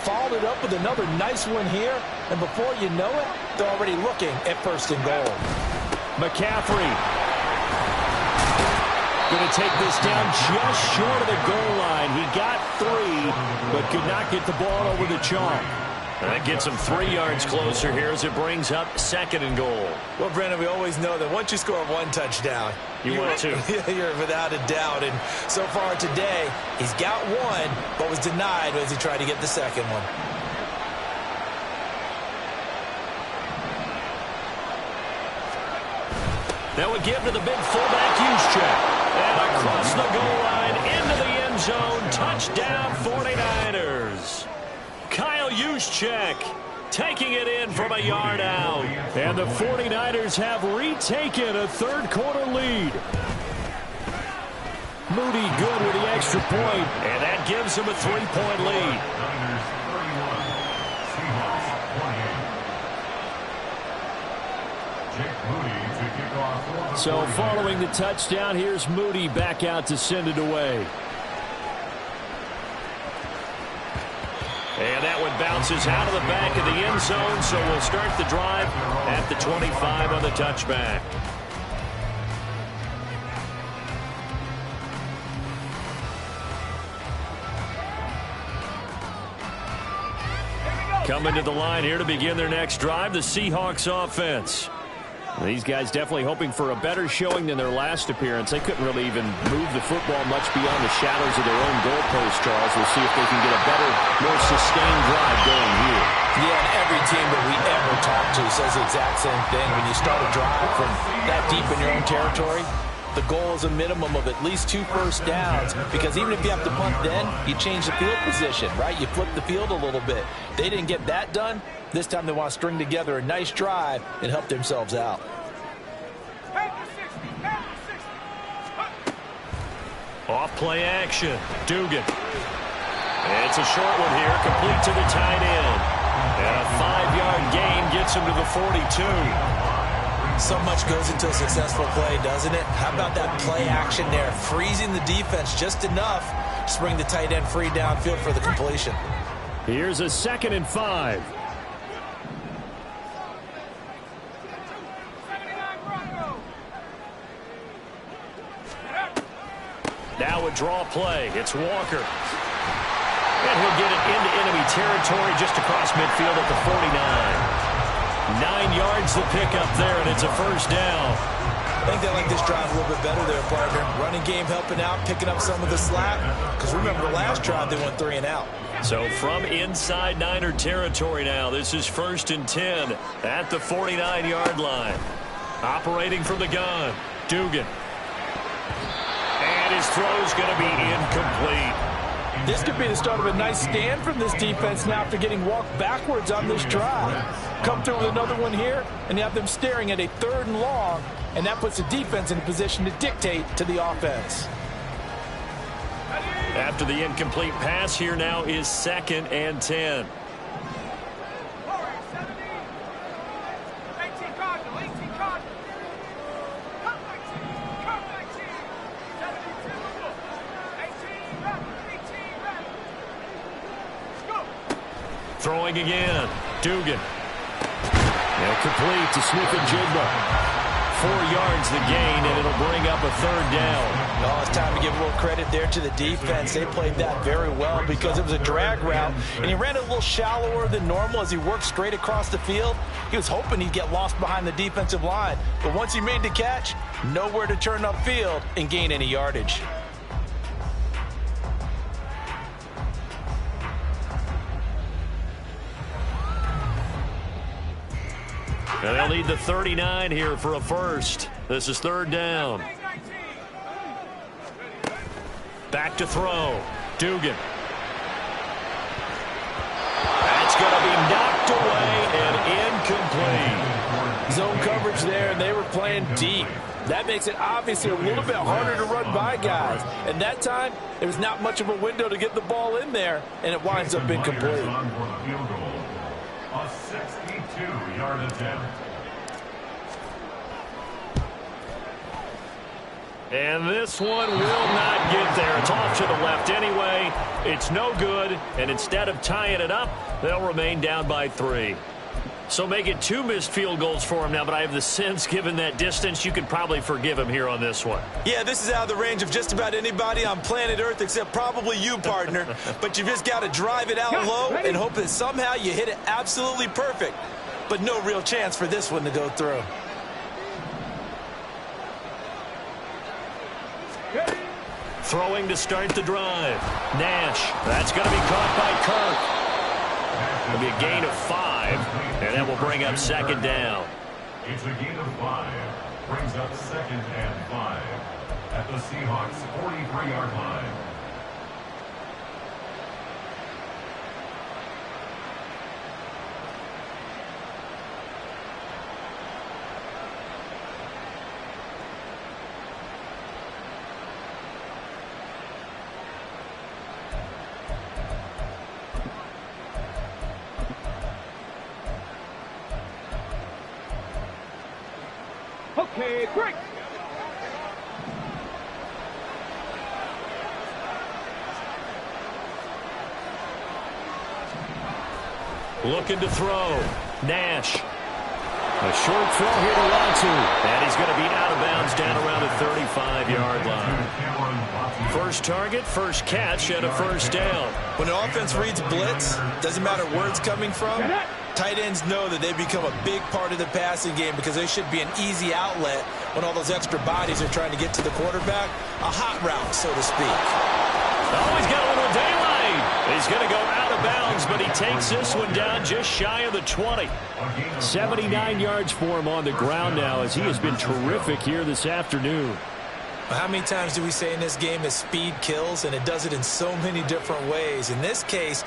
Followed it up with another nice one here. And before you know it, they're already looking at 1st and goal. McCaffrey. Going to take this down just short of the goal line. He got 3, but could not get the ball over the chalk. That gets him 3 yards closer here as it brings up 2nd and goal. Well, Brandon, we always know that once you score 1 touchdown, you will too. You're without a doubt. And so far today, he's got 1, but was denied as he tried to get the 2nd one. That would give to the big fullback Juszczyk. And across the goal line into the end zone. Touchdown 49ers. Kyle Juszczyk taking it in from a yard out. And the 49ers have retaken a 3rd quarter lead. Moody good with the extra point. And that gives him a 3-point lead. So following the touchdown, here's Moody back out to send it away. And that one bounces out of the back of the end zone, so we'll start the drive at the 25 on the touchback. Coming to the line here to begin their next drive, the Seahawks offense. These guys definitely hoping for a better showing than their last appearance. They couldn't really even move the football much beyond the shadows of their own goalpost, Charles. We'll see if they can get a better, more sustained drive going here. Yeah, and every team that we ever talk to says the exact same thing. When you start a drive from that deep in your own territory, the goal is a minimum of at least 2 first downs, because even if you have to punt then, you change the field position, right? You flip the field a little bit. They didn't get that done. This time they want to string together a nice drive and help themselves out. Off play action. Dugan. It's a short one here, complete to the tight end. And a 5-yard gain gets him to the 42. So much goes into a successful play, doesn't it? How about that play action there? Freezing the defense just enough to bring the tight end free downfield for the completion. Here's a 2nd and 5. Now a draw play. It's Walker. And he'll get it into enemy territory just across midfield at the 49. 9 yards to pick up there, and it's a first down. I think they like this drive a little bit better there, partner. Running game helping out, picking up some of the slack. Because remember, the last drive they went 3 and out. So from inside Niner territory now, this is 1st and 10 at the 49-yard line. Operating from the gun, Dugan. And his throw's going to be incomplete. This could be the start of a nice stand from this defense now after getting walked backwards on this drive. Come through with another one here, and you have them staring at a 3rd and long, and that puts the defense in a position to dictate to the offense. After the incomplete pass, here now is 2nd and 10. Throwing again. Dugan. And complete to Smith-Njigba. 4 yards the gain, and it'll bring up a 3rd down. Oh, it's time to give a little credit there to the defense. They played that very well because it was a drag route, and he ran a little shallower than normal as he worked straight across the field. He was hoping he'd get lost behind the defensive line, but once he made the catch, nowhere to turn upfield and gain any yardage. And they'll need the 39 here for a first. This is 3rd down. Back to throw. Dugan. That's going to be knocked away and incomplete. Zone coverage there, and they were playing deep. That makes it obviously a little bit harder to run by guys. And that time, there was not much of a window to get the ball in there, and it winds up incomplete. A 62-yard attempt. And this one will not get there. It's off to the left anyway. It's no good, and instead of tying it up, they'll remain down by 3. So make it 2 missed field goals for him now, but I have the sense, given that distance, you could probably forgive him here on this one. Yeah, this is out of the range of just about anybody on planet Earth except probably you, partner. But you just got to drive it out low and hope that somehow you hit it absolutely perfect. But no real chance for this one to go through. Throwing to start the drive. Nash. That's going to be caught by Kirk. It'll be a gain of 5, and that will bring up 2nd down. It's a gain of 5. Brings up 2nd and 5 at the Seahawks 43-yard line. Okay, break. Looking to throw. Nash. A short throw here to Latu. And he's going to be out of bounds down around the 35-yard line. First target, first catch, and a 1st down. When an offense reads blitz, doesn't matter where it's coming from, tight ends know that they become a big part of the passing game because they should be an easy outlet when all those extra bodies are trying to get to the quarterback. A hot route, so to speak. Oh, he's got a little daylight. He's going to go out of bounds, but he takes this one down just shy of the 20. 79 yards for him on the ground now as he has been terrific here this afternoon. How many times do we say in this game that speed kills, and it does it in so many different ways? In this case,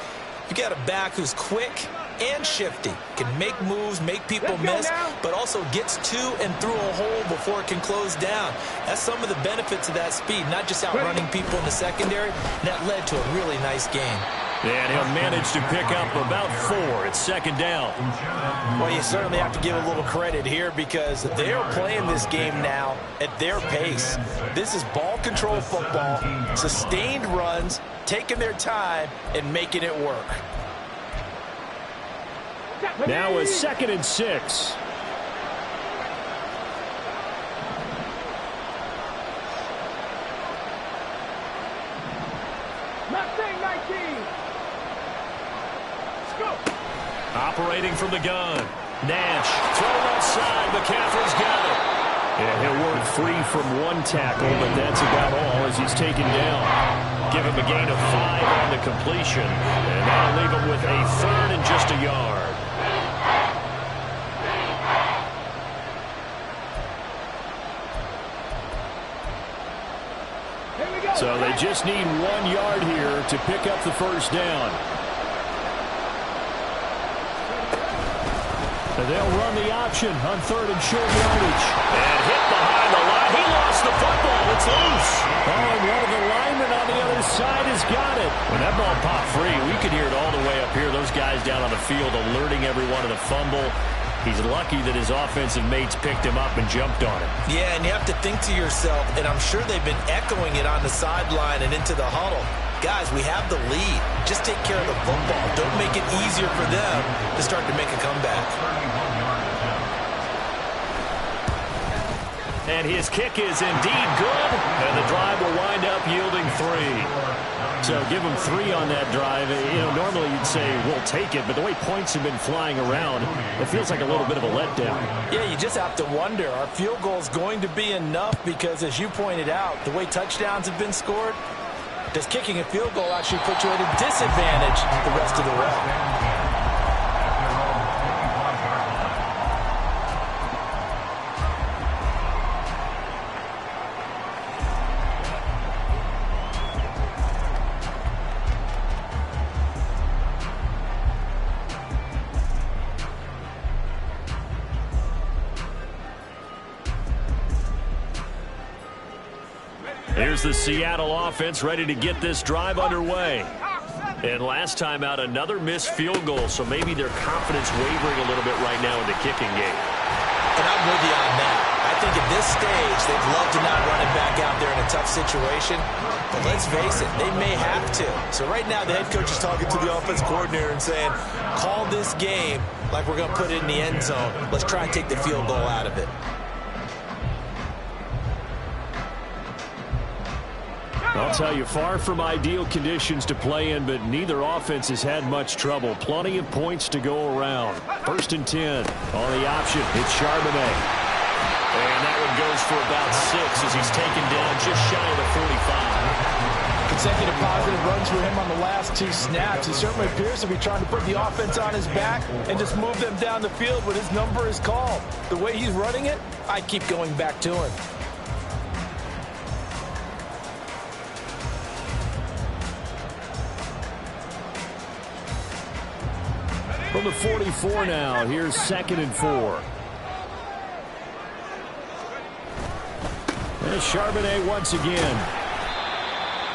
you got a back who's quick and shifty, can make moves, make people miss, but also gets to and through a hole before it can close down. That's some of the benefits of that speed, not just outrunning people in the secondary. That led to a really nice game. And he'll manage to pick up about 4. It's 2nd down. Well, you certainly have to give a little credit here because they are playing this game now at their pace. This is ball control football, sustained runs, taking their time, and making it work. Now a 2nd and 6. Mustang 19. Let's go. Operating from the gun. Nash. Throw outside. McCaffrey's got it. Yeah, he'll work free from 1 tackle, but that's about all as he's taken down. Give him a gain of 5 on the completion, and that'll leave him with a 3rd and just a yard. So they just need 1 yard here to pick up the 1st down. And they'll run the option on 3rd and short yardage. And hit behind the line. He lost the football. It's loose. Oh, and one of the linemen on the other side has got it. When that ball popped free, we could hear it all the way up here. Those guys down on the field alerting everyone of the fumble. He's lucky that his offensive mates picked him up and jumped on him. Yeah, and you have to think to yourself, and I'm sure they've been echoing it on the sideline and into the huddle. Guys, we have the lead. Just take care of the football. Don't make it easier for them to start to make a comeback. And his kick is indeed good, and the drive will wind up yielding 3. So give him 3 on that drive. You know, normally you'd say, we'll take it, but the way points have been flying around, it feels like a little bit of a letdown. Yeah, you just have to wonder, are field goals going to be enough? Because as you pointed out, the way touchdowns have been scored, does kicking a field goal actually put you at a disadvantage the rest of the way? Here's the Seattle offense ready to get this drive underway. And last time out, another missed field goal, so maybe their confidence wavering a little bit right now in the kicking game. And I'm with you on that. I think at this stage, they'd love to not run it back out there in a tough situation. But let's face it, they may have to. So right now, the head coach is talking to the offense coordinator and saying, call this game like we're going to put it in the end zone. Let's try and take the field goal out of it. I'll tell you, far from ideal conditions to play in, but neither offense has had much trouble. Plenty of points to go around. 1st and 10 on the option. It's Charbonnet. And that one goes for about 6 as he's taken down just shy of the 45. Consecutive positive runs for him on the last 2 snaps. He certainly appears to be trying to put the offense on his back and just move them down the field when his number is called. The way he's running it, I keep going back to him. From the 44 now, here's 2nd and 4. And Charbonnet once again.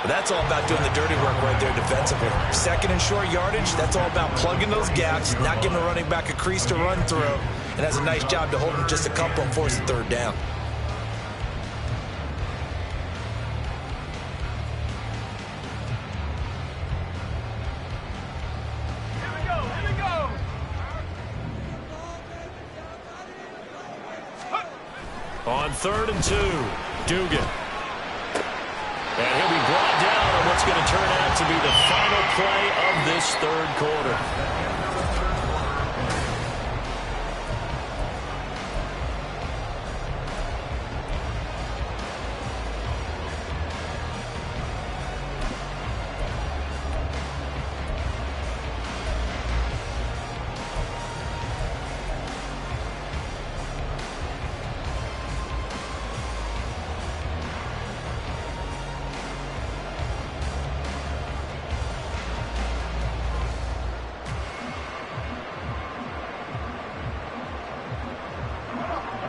But that's all about doing the dirty work right there defensively. 2nd and short yardage, that's all about plugging those gaps, not giving the running back a crease to run through, and has a nice job to hold him just a couple and force the 3rd down. On 3rd and 2, Dugan. And he'll be brought down on what's going to turn out to be the final play of this 3rd quarter.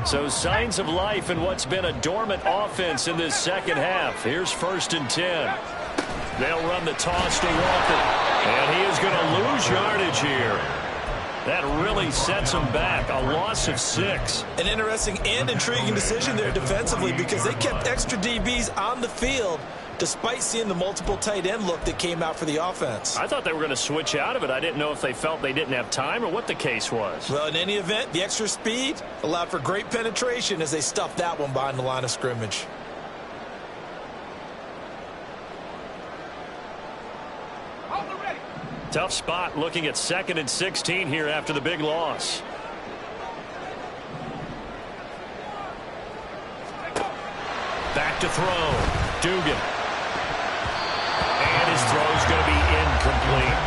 So signs of life in what's been a dormant offense in this 2nd half. Here's 1st and 10. They'll run the toss to Walker. And he is going to lose yardage here. That really sets him back. A loss of 6. An interesting and intriguing decision there defensively because they kept extra DBs on the field despite seeing the multiple tight end look that came out for the offense. I thought they were going to switch out of it. I didn't know if they felt they didn't have time or what the case was. Well, in any event, the extra speed allowed for great penetration as they stuffed that one behind the line of scrimmage. Tough spot looking at 2nd and 16 here after the big loss. Back to throw. Dugan. And his throw is going to be incomplete.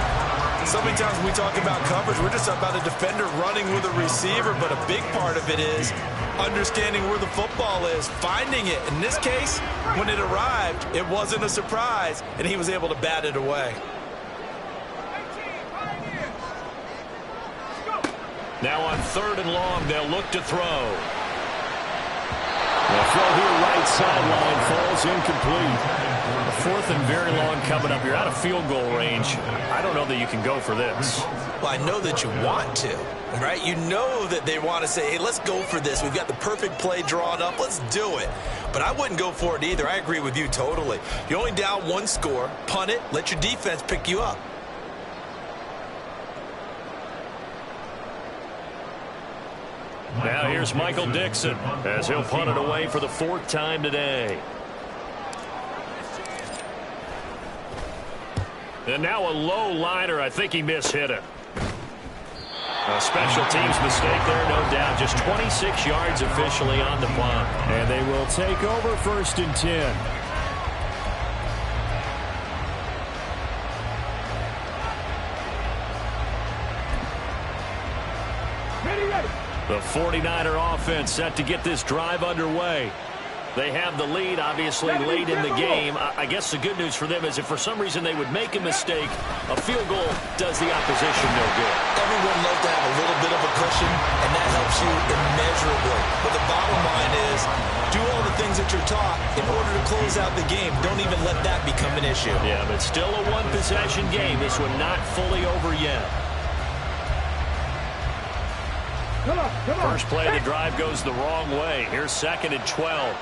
So many times when we talk about coverage, we're just about a defender running with a receiver, but a big part of it is understanding where the football is, finding it. In this case, when it arrived, it wasn't a surprise, and he was able to bat it away. Now on 3rd and long, they'll look to throw. The throw here right sideline falls incomplete. 4th and very long coming up. You're out of field goal range. I don't know that you can go for this. Well, I know that you want to, right? You know that they want to say, hey, let's go for this. We've got the perfect play drawn up. Let's do it. But I wouldn't go for it either. I agree with you totally. You're only down 1 score. Punt it. Let your defense pick you up. Now here's Michael Dixon as he'll punt it away for the 4th time today. And now a low liner. I think he mishit it. A special teams mistake there, no doubt. Just 26 yards officially on the punt. And they will take over 1st and 10. The 49er offense set to get this drive underway. They have the lead, obviously, late in the game. I guess the good news for them is if for some reason they would make a mistake, a field goal does the opposition no good. Everyone loves to have a little bit of a cushion, and that helps you immeasurably. But the bottom line is, do all the things that you're taught in order to close out the game. Don't even let that become an issue. Yeah, but still a one-possession game. This one not fully over yet. First play of the drive goes the wrong way. Here's 2nd and 12.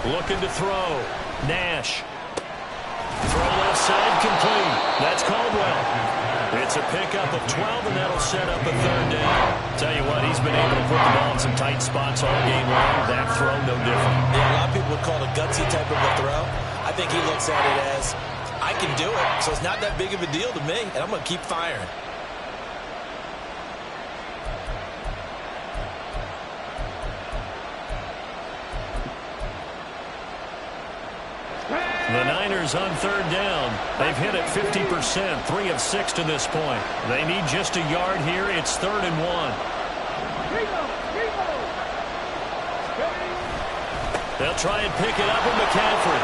Looking to throw. Nash. Throw left side, complete. That's Caldwell. It's a pickup of 12, and that'll set up a 3rd down. Tell you what, he's been able to put the ball in some tight spots all game long. That throw, no different. Yeah, a lot of people would call it a gutsy type of a throw. I think he looks at it as, I can do it, so it's not that big of a deal to me, and I'm going to keep firing. The Niners on 3rd down. They've hit it 50%, 3 of 6 to this point. They need just a yard here. It's 3rd and 1. They'll try and pick it up with McCaffrey.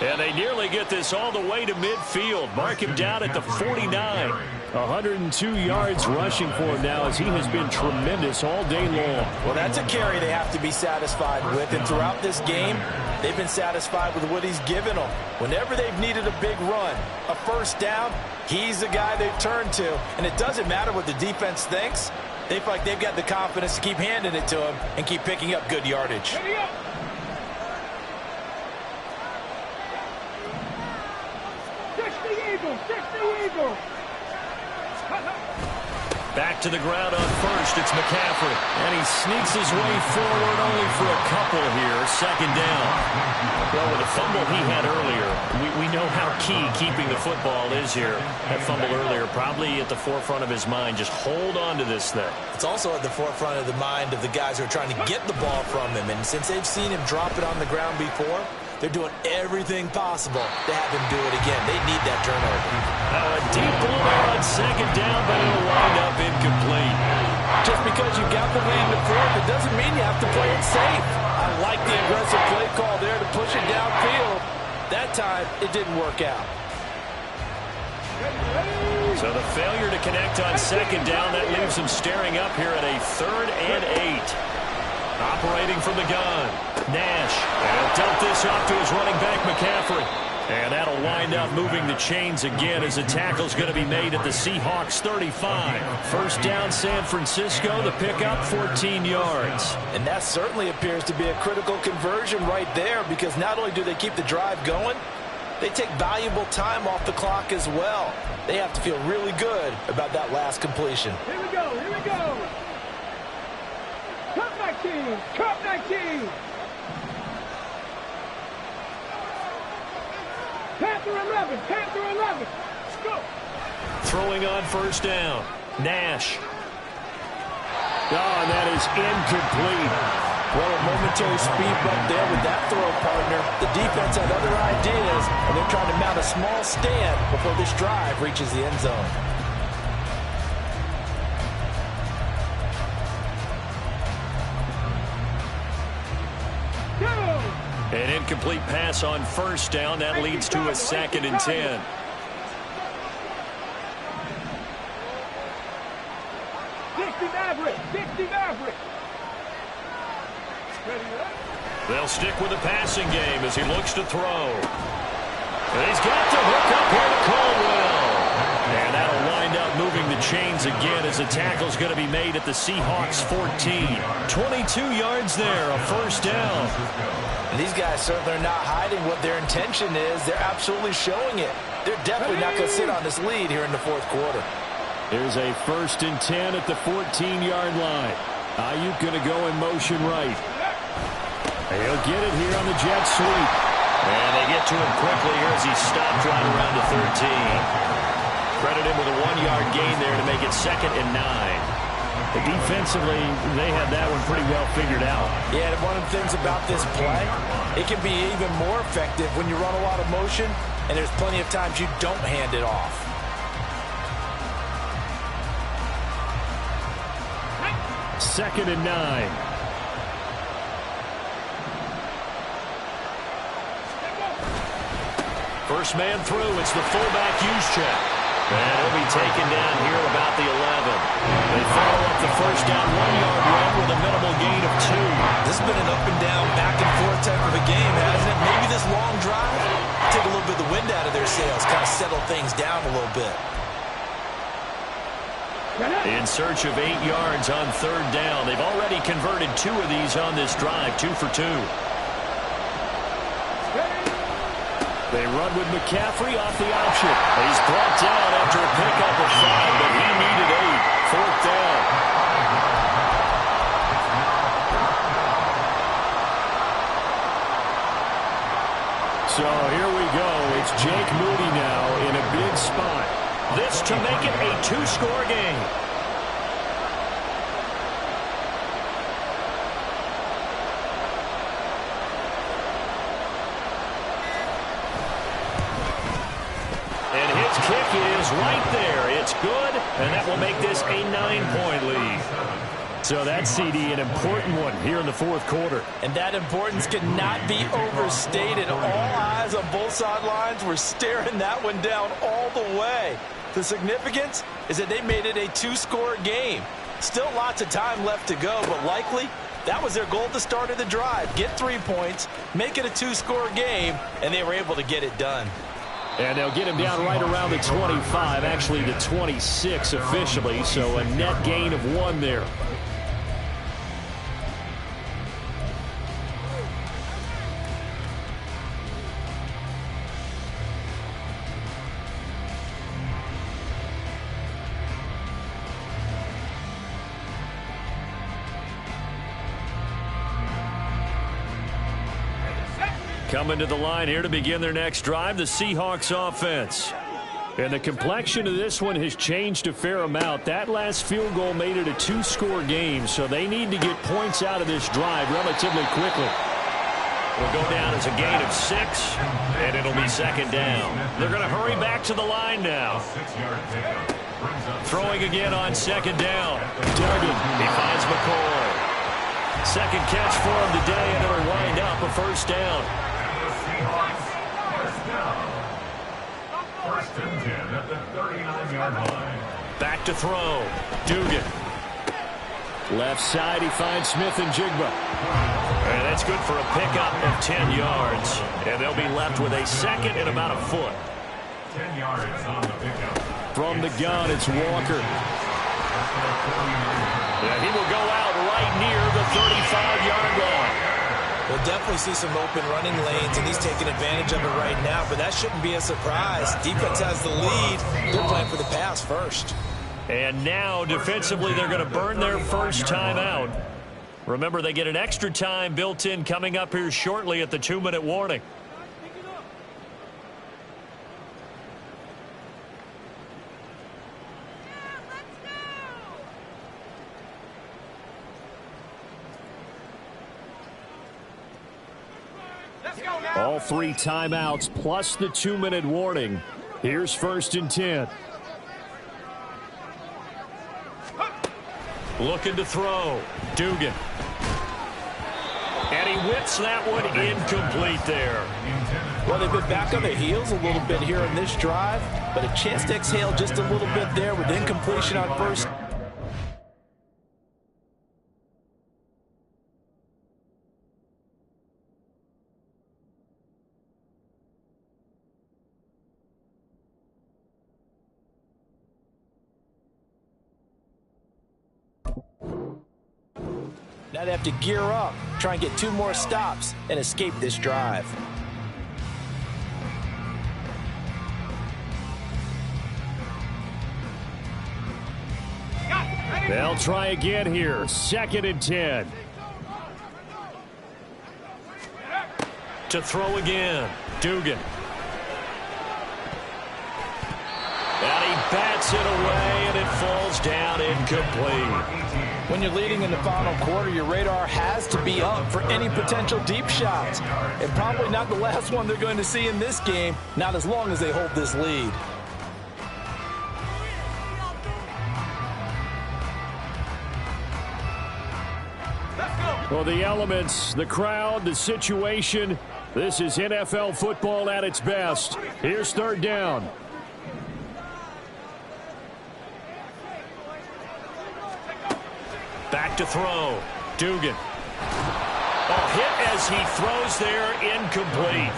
And they nearly get this all the way to midfield. Mark him down at the 49. 102 yards rushing for him now as he has been tremendous all day long. Well, that's a carry they have to be satisfied with. And throughout this game, they've been satisfied with what he's given them. Whenever they've needed a big run, a 1st down, he's the guy they've turned to. And it doesn't matter what the defense thinks. They feel like they've got the confidence to keep handing it to him and keep picking up good yardage. Back to the ground on 1st. It's McCaffrey. And he sneaks his way forward only for a couple here. 2nd down. Well, with the fumble he had earlier, we know how key keeping the football is here. That fumble earlier probably at the forefront of his mind. Just hold on to this thing. It's also at the forefront of the mind of the guys who are trying to get the ball from him. And since they've seen him drop it on the ground before, they're doing everything possible to have him do it again. They need that turnover. Now a deep ball there on 2nd down, but it'll wind up incomplete. Just because you got the lead in the 4th, it doesn't mean you have to play it safe. I like the aggressive play call there to push it downfield. That time, it didn't work out. So the failure to connect on 2nd down, that leaves him staring up here at a 3rd and 8. Operating from the gun. Nash. And he'll dump this off to his running back, McCaffrey. And that'll wind up moving the chains again as the tackle's going to be made at the Seahawks 35. 1st down, San Francisco. The pickup, 14 yards. And that certainly appears to be a critical conversion right there, because not only do they keep the drive going, they take valuable time off the clock as well. They have to feel really good about that last completion. Here we go, here we go. Cup 19, Cup 19. Panther 11, Panther 11. Let's go. Throwing on 1st down. Nash. Oh, and that is incomplete. Well, a momentary speed bump there with that throw partner. The defense had other ideas, and they're trying to mount a small stand before this drive reaches the end zone. An incomplete pass on 1st down. That leads to a 2nd and 10. They'll stick with the passing game as he looks to throw. And he's got to hook up here to Caldwell. And that'll wind up moving the chains again as the tackle's going to be made at the Seahawks 14. 22 yards there, a 1st down. And these guys certainly are not hiding what their intention is. They're absolutely showing it. They're definitely not going to sit on this lead here in the 4th quarter. Here's a 1st and 10 at the 14-yard line. Ayuk going to go in motion right. He'll get it here on the jet sweep. And they get to him quickly here as he stopped right around the 13. Credit him with a 1-yard gain there to make it 2nd and 9. Defensively, they had that one pretty well figured out. Yeah, and one of the things about this play, it can be even more effective when you run a lot of motion, and there's plenty of times you don't hand it off. Second and 9. First man through, it's the fullback use check. And he'll be taken down here at about the 11. They follow up the first down 1-yard run with a minimal gain of 2. This has been an up and down, back and forth type of a game, hasn't it? Maybe this long drive take a little bit of the wind out of their sails, kind of settle things down a little bit. In search of 8 yards on third down. They've already converted 2 of these on this drive, 2 for 2. They run with McCaffrey off the option. He's brought down after a pickup of 5, but he needed 8. Fourth down. So here we go. It's Jake Moody now in a big spot. This to make it a 2-score game. And his kick is right there. It's good, and that will make this a 9-point lead. So that CD, an important one here in the fourth quarter. And that importance cannot be overstated. All eyes on both sidelines were staring that one down all the way. The significance is that they made it a 2-score game. Still lots of time left to go, but likely that was their goal at the start of the drive. Get 3 points, make it a 2-score game, and they were able to get it done. And they'll get him down right around the 25, actually the 26 officially, so a net gain of 1 there. Coming to the line here to begin their next drive, the Seahawks offense. And the complexion of this one has changed a fair amount. That last field goal made it a 2-score game, so they need to get points out of this drive relatively quickly. It'll go down as a gain of 6, and it'll be second down. They're going to hurry back to the line now. Throwing again on second down. Duggan, he finds McCoy. Second catch for him today, and it'll wind up a first down. First and 10 at the 39-yard line. Back to throw. Dugan. Left side, he finds Smith and Jigba. And that's good for a pickup of 10 yards. And they'll be left with a second and about a foot. 10 yards on the pickup. From the gun, it's Walker. And he will go out right near the 35-yard line. We'll definitely see some open running lanes, and he's taking advantage of it right now, but that shouldn't be a surprise. Defense has the lead. They're playing for the pass first. And now, defensively, they're going to burn their first time out. Remember, they get an extra time built in coming up here shortly at the 2-minute warning. All 3 timeouts plus the 2-minute warning. Here's first and 10. Looking to throw. Dugan. And he whips that one incomplete there. Well, they've been back on their heels a little bit here on this drive, but a chance to exhale just a little bit there with incompletion on first. Now they have to gear up, try and get 2 more stops, and escape this drive. They'll try again here. Second and 10. To throw again. Dugan. And he bats it away, and it falls down incomplete. When you're leading in the final quarter, your radar has to be up for any potential deep shots. And probably not the last one they're going to see in this game, not as long as they hold this lead. Well, the elements, the crowd, the situation, this is NFL football at its best. Here's third down. Back to throw. Dugan. Oh, hit as he throws there, incomplete.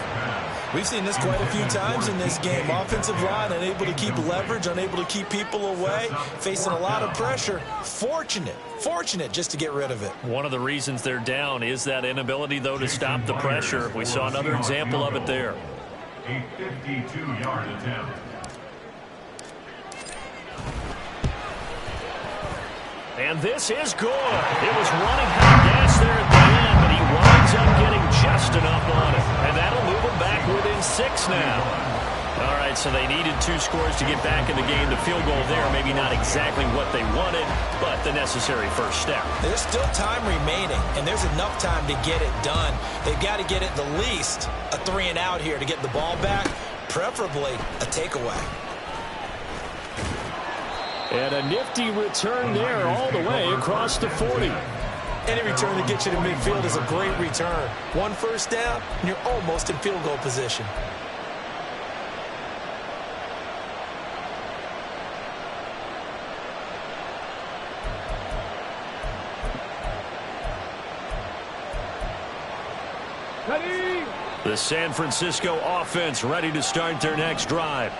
We've seen this quite a few times in this game. Offensive line unable to keep leverage, unable to keep people away, facing a lot of pressure. Fortunate just to get rid of it. One of the reasons they're down is that inability, though, to stop the pressure. We saw another example of it there. A 52-yard attempt. And this is good. It was running hot gas there at the end, but he winds up getting just enough on it. And that'll move them back within 6 now. All right, so they needed 2 scores to get back in the game. The field goal there, maybe not exactly what they wanted, but the necessary first step. There's still time remaining, and there's enough time to get it done. They've got to get at the least a 3-and-out here to get the ball back, preferably a takeaway. And a nifty return there all the way across the 40. Any return that gets you to midfield is a great return. 1 first down, and you're almost in field goal position. Ready. The San Francisco offense ready to start their next drive.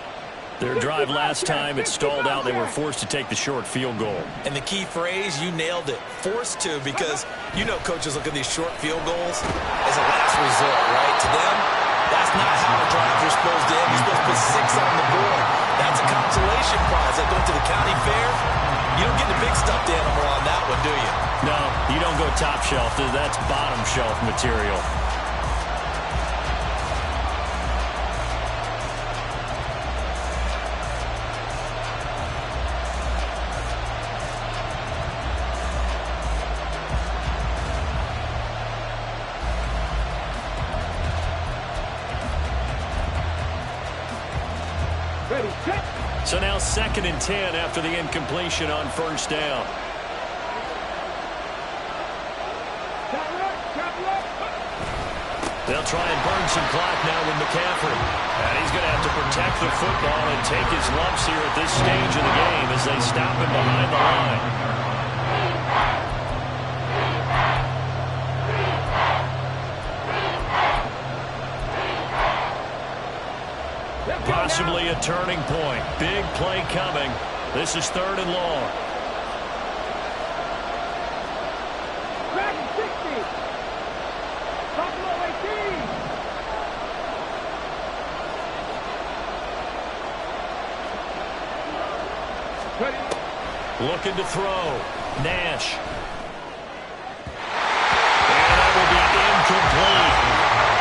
Their drive last time, it stalled out. They were forced to take the short field goal. And the key phrase, you nailed it, forced to, because you know coaches look at these short field goals as a last resort, right? To them, that's not how the drives are supposed to end. You're supposed to put 6 on the board. That's a consolation prize. Like going to the county fair, you don't get the big stuffed animal on that one, do you? No, you don't go top shelf. That's bottom shelf material. So now 2nd and 10 after the incompletion on first down. They'll try and burn some clock now with McCaffrey. And he's going to have to protect the football and take his lumps here at this stage of the game as they stop him behind the line. Possibly a turning point. Big play coming. This is 3rd and long. Back 60. Buffalo 18. Ready. Looking to throw. Nash. And that will be incomplete.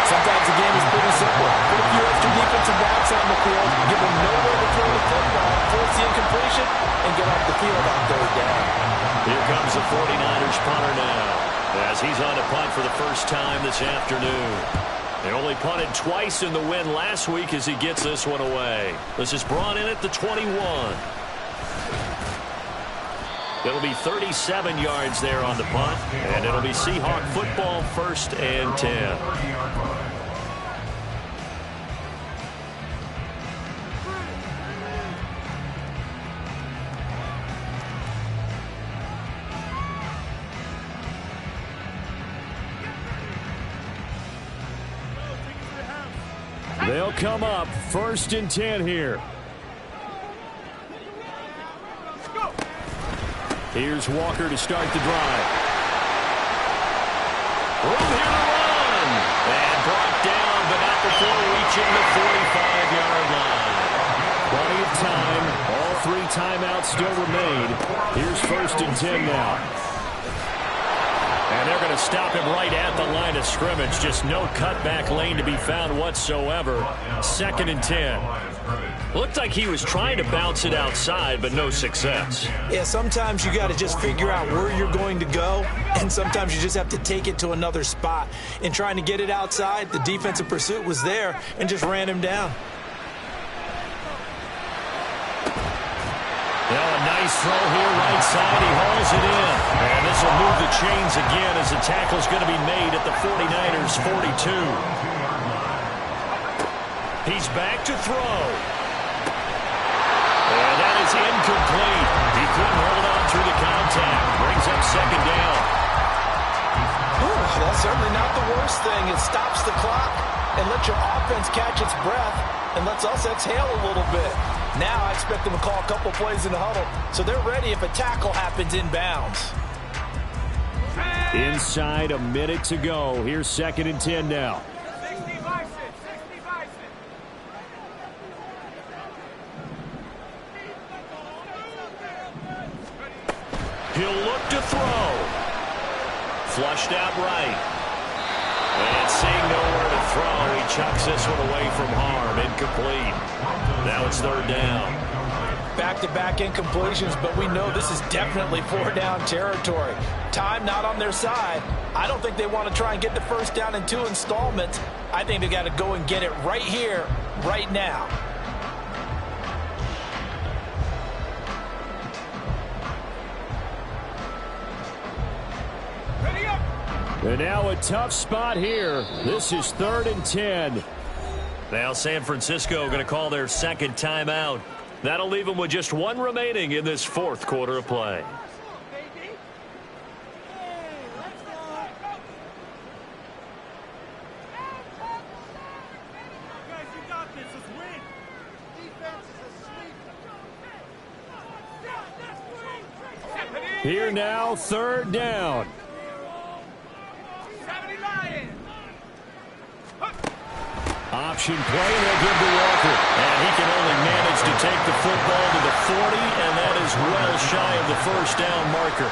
Sometimes the game is pretty simple. Put a few extra defensive backs on the field, give them nowhere to throw the football, force the incompletion, and get off the field on 3rd down. Here comes the 49ers punter now, as he's on to punt for the first time this afternoon. They only punted twice in the win last week as he gets this one away. This is brought in at the 21. It'll be 37 yards there on the punt, and it'll be Seahawk football 1st and 10. They'll come up 1st and 10 here. Here's Walker to start the drive. Room here to run. And brought down, but not before reaching the 45-yard line. Plenty of time. All 3 timeouts still remain. Here's 1st and 10 now. And they're going to stop him right at the line of scrimmage. Just no cutback lane to be found whatsoever. 2nd and 10. Looked like he was trying to bounce it outside, but no success. Yeah, sometimes you got to just figure out where you're going to go, and sometimes you just have to take it to another spot. In trying to get it outside, the defensive pursuit was there and just ran him down. Now a nice throw here right side. He hauls it in. And this will move the chains again as the tackle's going to be made at the 49ers' 42. He's back to throw. And that is incomplete. He couldn't hold on through the contact. Brings up 2nd down. certainly not the worst thing. It stops the clock and lets your offense catch its breath and lets us exhale a little bit. Now I expect them to call a couple plays in the huddle so they're ready if a tackle happens inbounds. Inside a minute to go. Here's 2nd and 10 now. 60 Bison, 60 Bison. He'll look to throw. Flushed out right. And seeing nowhere to throw, he chucks this one away from harm. Incomplete. Now it's 3rd down. Back-to-back incompletions, but we know this is definitely 4-down territory. Time not on their side. I don't think they want to try and get the 1st down in 2 installments. I think they got to go and get it right here, right now. Ready up. And now a tough spot here. This is 3rd and 10. Now San Francisco going to call their 2nd timeout. That'll leave them with just 1 remaining in this 4th quarter of play. Here now, 3rd down. 70 Lions. Option play, and they'll give to Walker. And he can only manage to take the football to the 40, and that is well shy of the 1st down marker.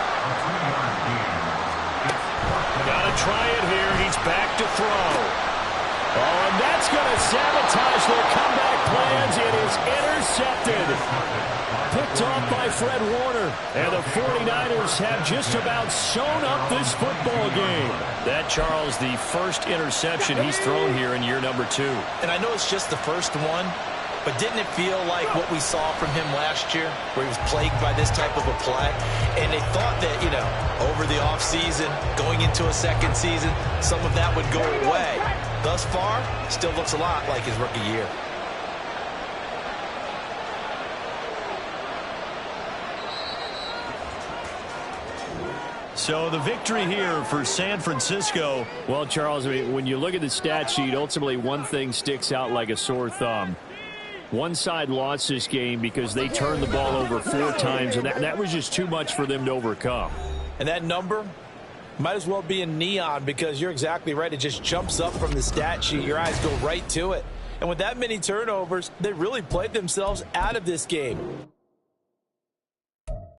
Got to try it here. He's back to throw. Oh, and that's going to sabotage their comeback plans. It is intercepted. Picked off by Fred Warner. And the 49ers have just about sewn up this football game. That, Charles, the first interception he's thrown here in year number 2. And I know it's just the first one, but didn't it feel like what we saw from him last year, where he was plagued by this type of a play? And they thought that, you know, over the offseason, going into a 2nd season, some of that would go away. Thus far, still looks a lot like his rookie year. So the victory here for San Francisco. Well, Charles, I mean, when you look at the stat sheet, ultimately one thing sticks out like a sore thumb. One side lost this game because they turned the ball over 4 times, and that was just too much for them to overcome. And that number might as well be in neon, because you're exactly right. It just jumps up from the stat sheet. Your eyes go right to it. And with that many turnovers, they really played themselves out of this game.